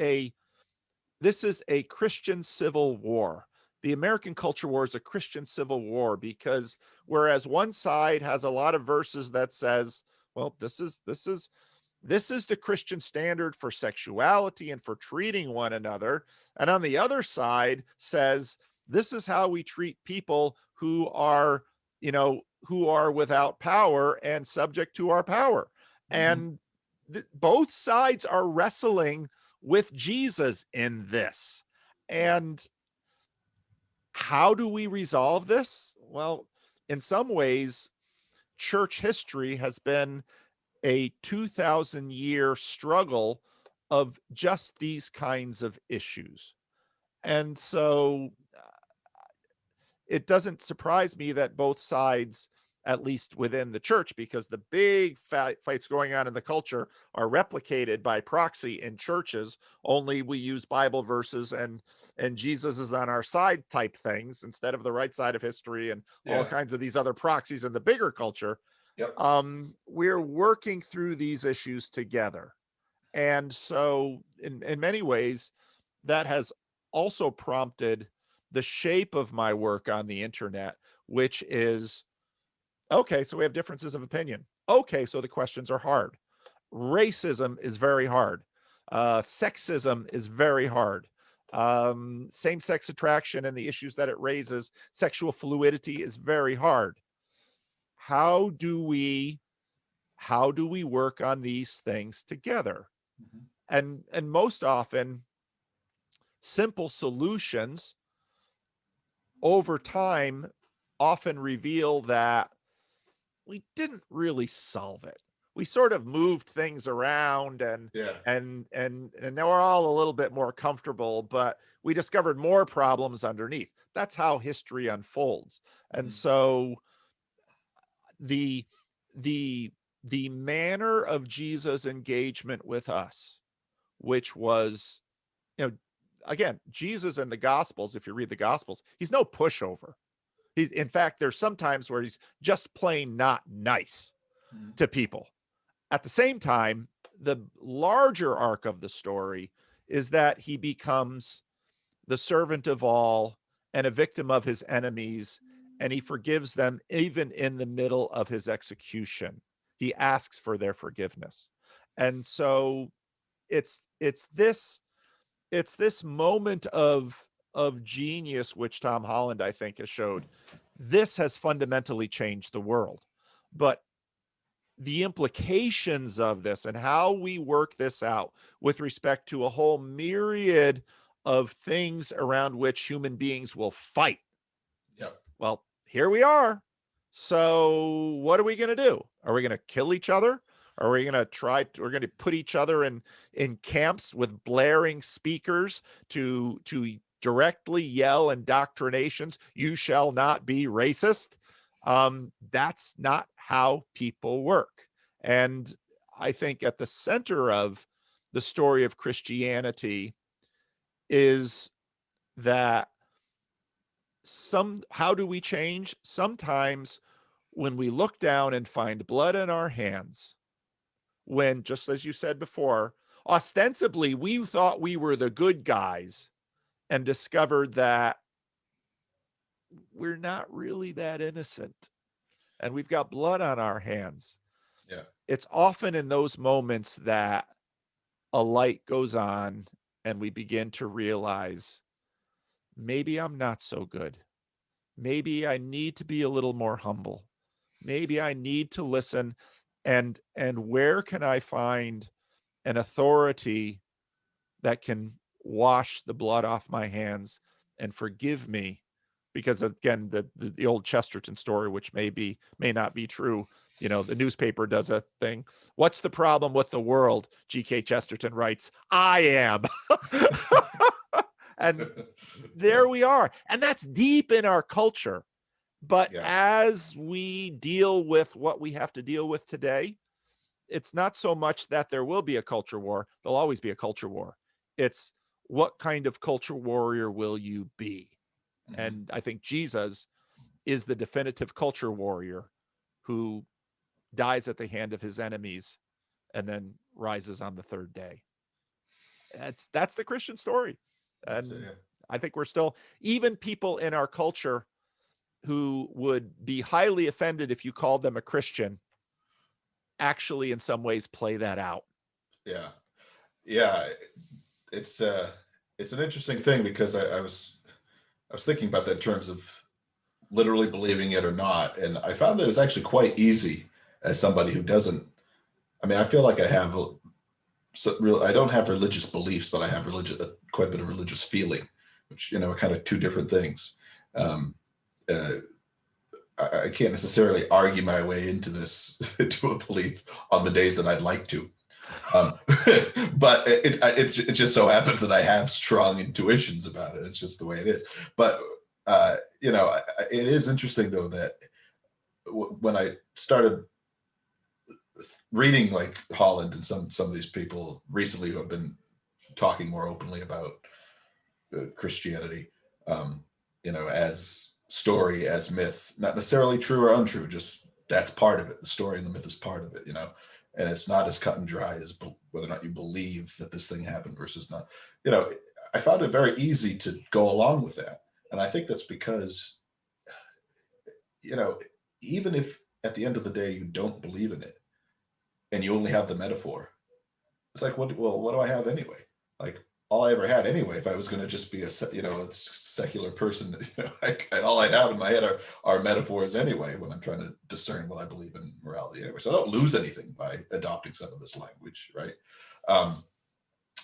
a Christian civil war. The American culture war is a Christian civil war because whereas one side has a lot of verses that says, well, this is the Christian standard for sexuality and for treating one another. And on the other side says, this is how we treat people who are, who are without power and subject to our power. Mhm. And both sides are wrestling with Jesus in this. Yeah. And how do we resolve this? Well, in some ways, church history has been a 2,000-year struggle of just these kinds of issues. And so it doesn't surprise me that both sides, at least within the church, because the big fights going on in the culture are replicated by proxy in churches, only we use Bible verses and Jesus is on our side type things instead of the right side of history and all Yeah. kinds of these other proxies in the bigger culture. Yep. We're working through these issues together. And so in many ways, that has also prompted the shape of my work on the internet, which is, okay, so we have differences of opinion. Okay, so the questions are hard. Racism is very hard. Sexism is very hard. Same-sex attraction and the issues that it raises, sexual fluidity is very hard. How do we work on these things together? Mhm. And most often, simple solutions over time often reveal that we didn't really solve it. We sort of moved things around Yeah. and now we're all a little bit more comfortable, but we discovered more problems underneath. That's how history unfolds. And Mhm. so the the the manner of Jesus' engagement with us, which was, you know, again, Jesus in the Gospels, if you read the Gospels, he's no pushover. In fact, there's some times where he's just plain not nice Mhm. to people. At the same time, the larger arc of the story is that he becomes the servant of all and a victim of his enemies, and he forgives them even in the middle of his execution. He asks for their forgiveness. And so it's this moment of genius which Tom Holland, I think, has showed. This has fundamentally changed the world. But the implications of this and how we work this out with respect to a whole myriad of things around which human beings will fight. Yep. Well, here we are. So what are we going to do? Are we going to kill each other? Are we going to we're going to put each other in camps with blaring speakers to directly yell indoctrinations, you shall not be racist. That's not how people work. And I think at the center of the story of Christianity is that how do we change? Sometimes when we look down and find blood in our hands, when, just as you said before, ostensibly we thought we were the good guys and discovered that we're not really that innocent and we've got blood on our hands. Yeah. It's often in those moments that a light goes on and we begin to realize maybe I'm not so good. Maybe I need to be a little more humble. Maybe I need to listen. And where can I find an authority that can wash the blood off my hands and forgive me? Because again, the old Chesterton story, which may not be true, you know, the newspaper does a thing. What's the problem with the world? G.K. Chesterton writes, I am. And there we are. And that's deep in our culture. But Yes. as we deal with what we have to deal with today, it's not so much that there will be a culture war. There'll always be a culture war. It's what kind of culture warrior will you be? Mhm. And I think Jesus is the definitive culture warrior who dies at the hand of his enemies and then rises on the third day. That's the Christian story. That's And it, yeah. I think we're still, even people in our culture who would be highly offended if you called them a Christian, actually in some ways play that out. Yeah. Yeah. It's an interesting thing because I was thinking about that in terms of literally believing it or not. And I found that it's actually quite easy as somebody who doesn't, I mean, I feel like I have I don't have religious beliefs, but I have quite a bit of religious feeling, which, you know, are kind of two different things. Um, uh, I can't necessarily argue my way into this, to a belief on the days that I'd like to. But it just so happens that I have strong intuitions about it. It's just the way it is. But, you know, it is interesting though, that when I started reading like Holland and some of these people recently who have been talking more openly about Christianity, you know, as story, as myth, not necessarily true or untrue, just that's part of it. The story and the myth is part of it, you know, and it's not as cut and dry as whether or not you believe that this thing happened versus not. You know, I found it very easy to go along with that. And I think that's because, you know, even if at the end of the day you don't believe in it and you only have the metaphor, it's like, what do I have anyway? Like, all I ever had anyway, if I was going to just be a secular person, you know, and all I have in my head are metaphors anyway when I'm trying to discern what I believe in morality anyway. So I don't lose anything by adopting some of this language, right?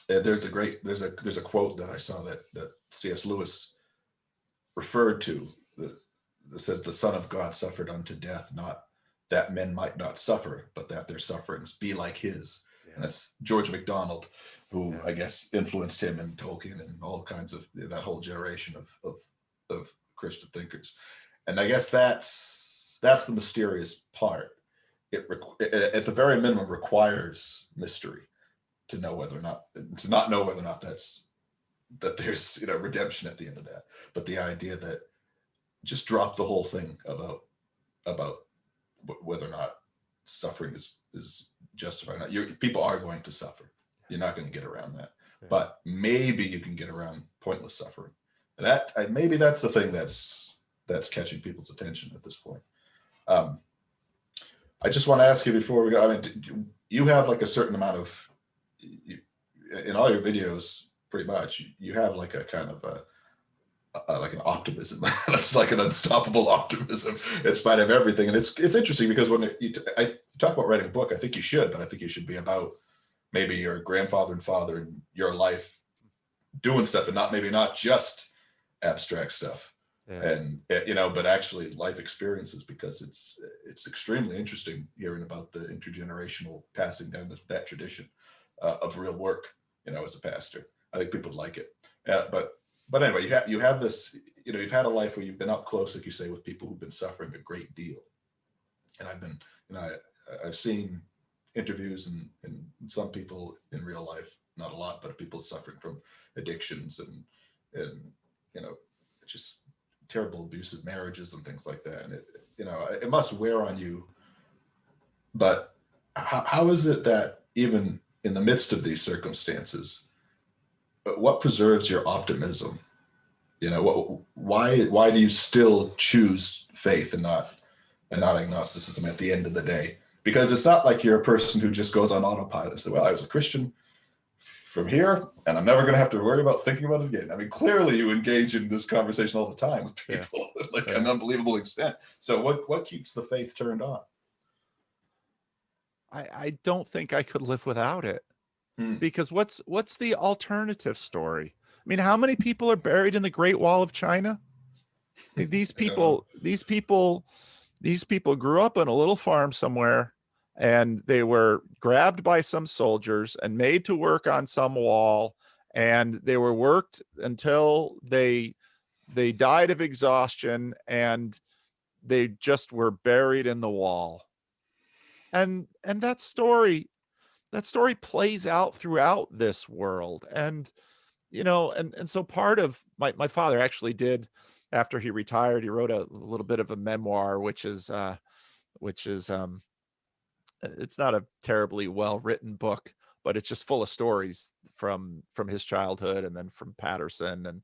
There's a quote that I saw that C.S. Lewis referred to that says, "The Son of God suffered unto death, not that men might not suffer, but that their sufferings be like his." And that's George MacDonald, who I guess influenced him and Tolkien and all kinds of that whole generation of Christian thinkers. And I guess that's the mysterious part. It at the very minimum requires mystery to know whether or not that there's, you know, redemption at the end of that. But the idea that just drop the whole thing about whether or not suffering is justified or not. People are going to suffer. You're not going to get around that. Yeah. But maybe you can get around pointless suffering. And that maybe that's the thing that's catching people's attention at this point. I just want to ask you before we go. I mean, you have like a certain amount of in all your videos, pretty much. You have like a kind of like an optimism. That's like an unstoppable optimism in spite of everything. And it's interesting because when I talk about writing a book, I think you should, but I think you should be about maybe your grandfather and father and your life doing stuff, and not just abstract stuff. Yeah. And, you know, but actually life experiences, because it's extremely interesting hearing about the intergenerational passing down that tradition of real work, you know, as a pastor. I think people would like it. But but anyway, you have this, you've had a life where you've been up close, like you say, with people who've been suffering a great deal. And I've been, I've seen interviews and some people in real life, not a lot, but people suffering from addictions and just terrible abusive marriages and things like that. And it must wear on you. But how is it that even in the midst of these circumstances, what preserves your optimism? Why do you still choose faith and not agnosticism at the end of the day? Because it's not like you're a person who just goes on autopilot and says, well, I was a Christian from here, and I'm never going to have to worry about thinking about it again. I mean, clearly you engage in this conversation all the time with people, an unbelievable extent. So what keeps the faith turned on? I don't think I could live without it. Because what's the alternative story? I mean, how many people are buried in the Great Wall of China? I mean, these people grew up on a little farm somewhere, and they were grabbed by some soldiers and made to work on some wall, and they were worked until they died of exhaustion, and they just were buried in the wall. And that story plays out throughout this world. And so part of my father actually did, after he retired, he wrote a little bit of a memoir, which is it's not a terribly well written book, but it's just full of stories from his childhood and then from Patterson and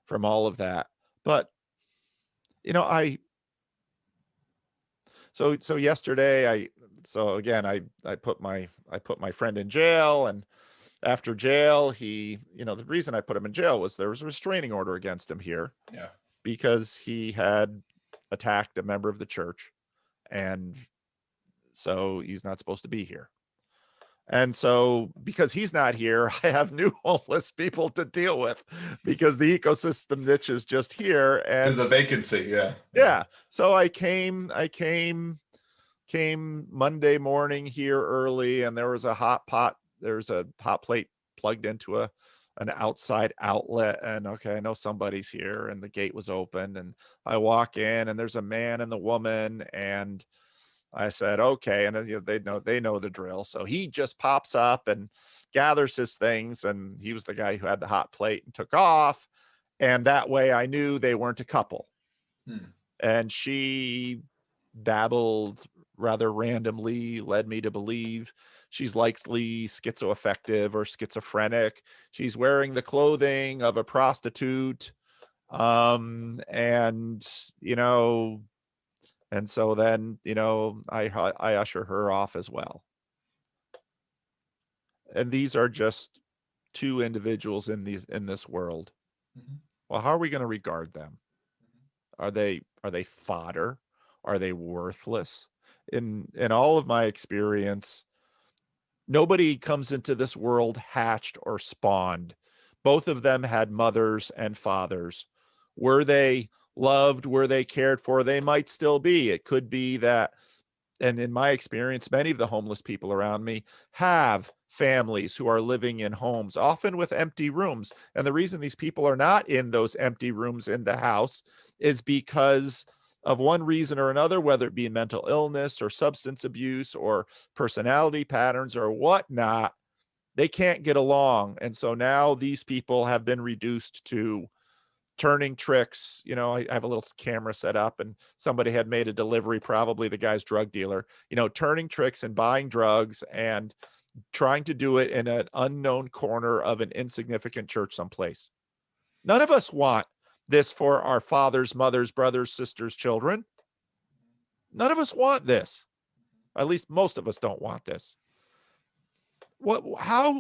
from all of that. But so yesterday I put my friend in jail, and after jail, the reason I put him in jail was there was a restraining order against him here. Yeah. Because he had attacked a member of the church, and so he's not supposed to be here. And so because he's not here, I have new homeless people to deal with, because the ecosystem niche is just here. And there's a vacancy. Yeah. Yeah. So I came Monday morning here early, and there was a hot plate plugged into an outside outlet, and okay, I know somebody's here, and the gate was open, and I walk in, and there's a man and the woman, and I said, okay. And they know the drill. So he just pops up and gathers his things, and he was the guy who had the hot plate, and took off. And that way I knew they weren't a couple. And she babbled rather randomly, led me to believe she's likely schizoaffective or schizophrenic. She's wearing the clothing of a prostitute. And so then, I usher her off as well. And these are just two individuals in this world. Well, how are we going to regard them? Are they fodder? Are they worthless? In all of my experience, nobody comes into this world hatched or spawned. Both of them had mothers and fathers. Were they loved? Were they cared for? They might still be. It could be that, and in my experience, many of the homeless people around me have families who are living in homes, often with empty rooms. And the reason these people are not in those empty rooms in the house is because of one reason or another, whether it be mental illness or substance abuse or personality patterns or whatnot. They can't get along. And so now these people have been reduced to turning tricks. I have a little camera set up, and somebody had made a delivery, probably the guy's drug dealer, turning tricks and buying drugs and trying to do it in an unknown corner of an insignificant church someplace. None of us want this for our fathers, mothers, brothers, sisters, children. None of us want this. At least most of us don't want this. What are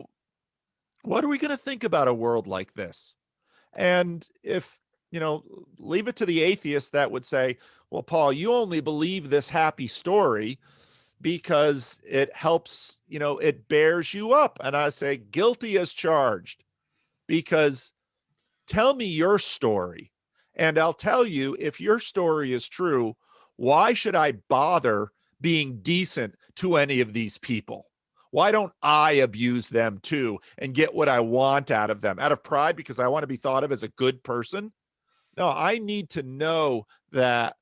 we going to think about a world like this? And if, leave it to the atheists that would say, well, Paul, you only believe this happy story because it helps, it bears you up. And I say, guilty as charged, because tell me your story, and I'll tell you, if your story is true, why should I bother being decent to any of these people? Why don't I abuse them too and get what I want out of them? Out of pride, because I want to be thought of as a good person? No, I need to know that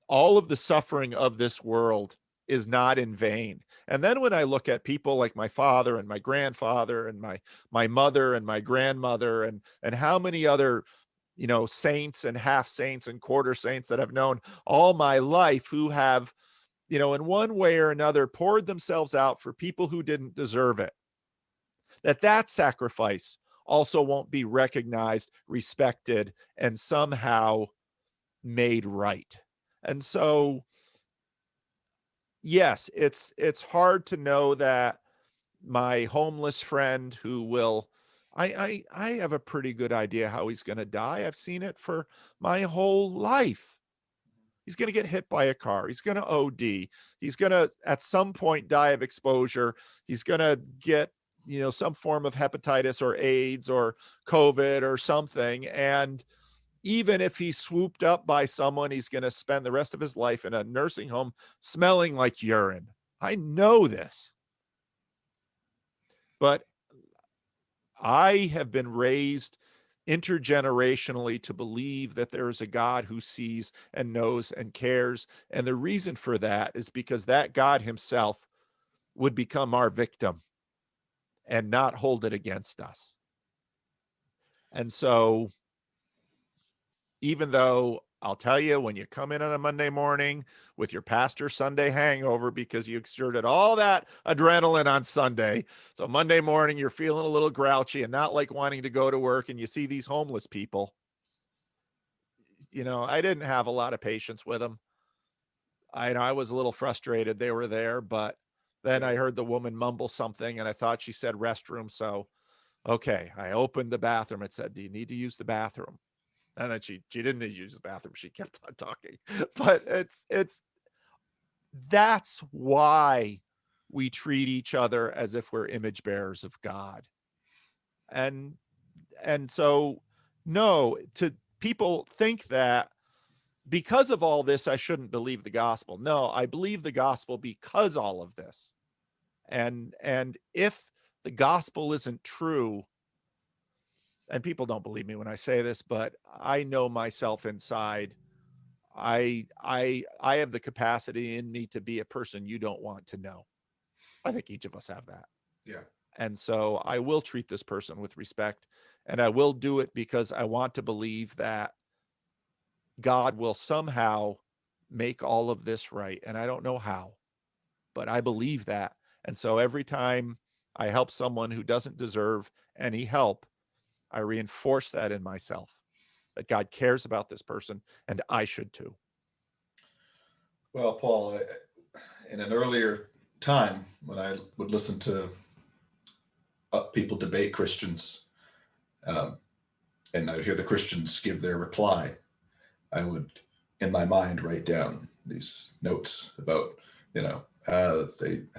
all of the suffering of this world is not in vain. And then when I look at people like my father and my grandfather and my mother and my grandmother and how many other, you know, saints and half saints and quarter saints that I've known all my life who have, you know, in one way or another poured themselves out for people who didn't deserve it, that sacrifice also won't be recognized, respected, and somehow made right. And so, yes, it's hard to know that my homeless friend who will, I have a pretty good idea how he's going to die. I've seen it for my whole life. He's going to get hit by a car. He's going to OD. He's going to, at some point, die of exposure. He's going to get, you know, some form of hepatitis or AIDS or COVID or something. And even if he's swooped up by someone, he's going to spend the rest of his life in a nursing home smelling like urine. I know this. But I have been raised intergenerationally to believe that there is a God who sees and knows and cares. And the reason for that is because that God himself would become our victim and not hold it against us. And so, even though I'll tell you, when you come in on a Monday morning with your pastor Sunday hangover because you exerted all that adrenaline on Sunday, so Monday morning you're feeling a little grouchy and not like wanting to go to work, and you see these homeless people, you know, I didn't have a lot of patience with them. I was a little frustrated they were there, but then I heard the woman mumble something and I thought she said restroom. So, okay, I opened the bathroom. It said, "Do you need to use the bathroom?" And then she didn't need to use the bathroom. She kept on talking. But that's why we treat each other as if we're image bearers of God. And so, no, to people think that because of all this, I shouldn't believe the gospel. No, I believe the gospel because all of this. And if the gospel isn't true, and people don't believe me when I say this, but I know myself inside, I have the capacity in me to be a person you don't want to know. I think each of us have that. Yeah. And so I will treat this person with respect, and I will do it because I want to believe that God will somehow make all of this right. And I don't know how, but I believe that. And so every time I help someone who doesn't deserve any help, I reinforce that in myself, that God cares about this person and I should too. Well, Paul, in an earlier time when I would listen to people debate Christians, and I would hear the Christians give their reply, I would, in my mind, write down these notes about, I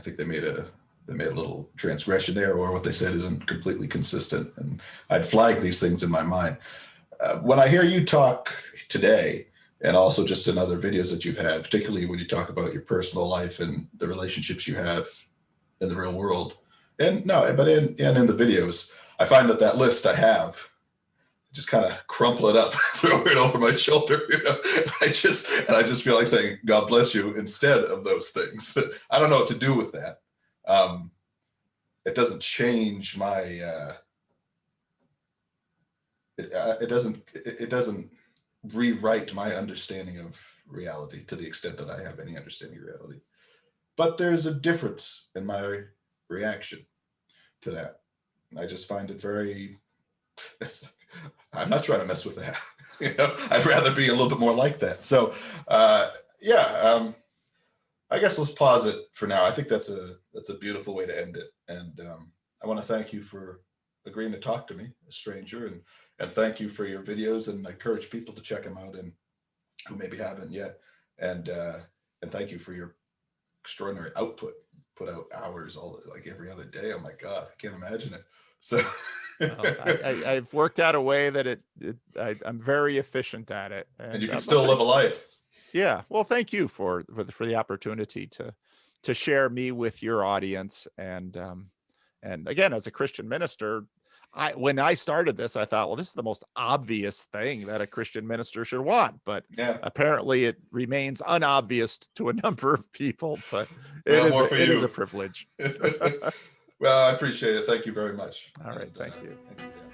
think they made a little transgression there, or what they said isn't completely consistent, and I'd flag these things in my mind. When I hear you talk today, and also just in other videos that you've had, particularly when you talk about your personal life and the relationships you have in the real world, and in the videos, I find that list I have, just kind of crumple it up, throw it over my shoulder. I just feel like saying, "God bless you," instead of those things. I don't know what to do with that. It doesn't change my. It doesn't rewrite my understanding of reality to the extent that I have any understanding of reality. But there's a difference in my reaction to that. I just find it very. I'm not trying to mess with that. I'd rather be a little bit more like that. So, I guess let's pause it for now. I think that's a beautiful way to end it. And I want to thank you for agreeing to talk to me, a stranger, and thank you for your videos. And I encourage people to check them out, and who maybe haven't yet. And thank you for your extraordinary output. Put out hours like every other day. Oh my God, I can't imagine it. So. I've worked out a way that I'm very efficient at it, and you can still live a life. Yeah. Well, thank you for the opportunity to to share me with your audience. And again, as a Christian minister, when I started this, I thought, well, this is the most obvious thing that a Christian minister should want, but Yeah. apparently it remains unobvious to a number of people, but Well, it is a privilege. Well, I appreciate it. Thank you very much. All right. And, Thank you. thank you, Dan.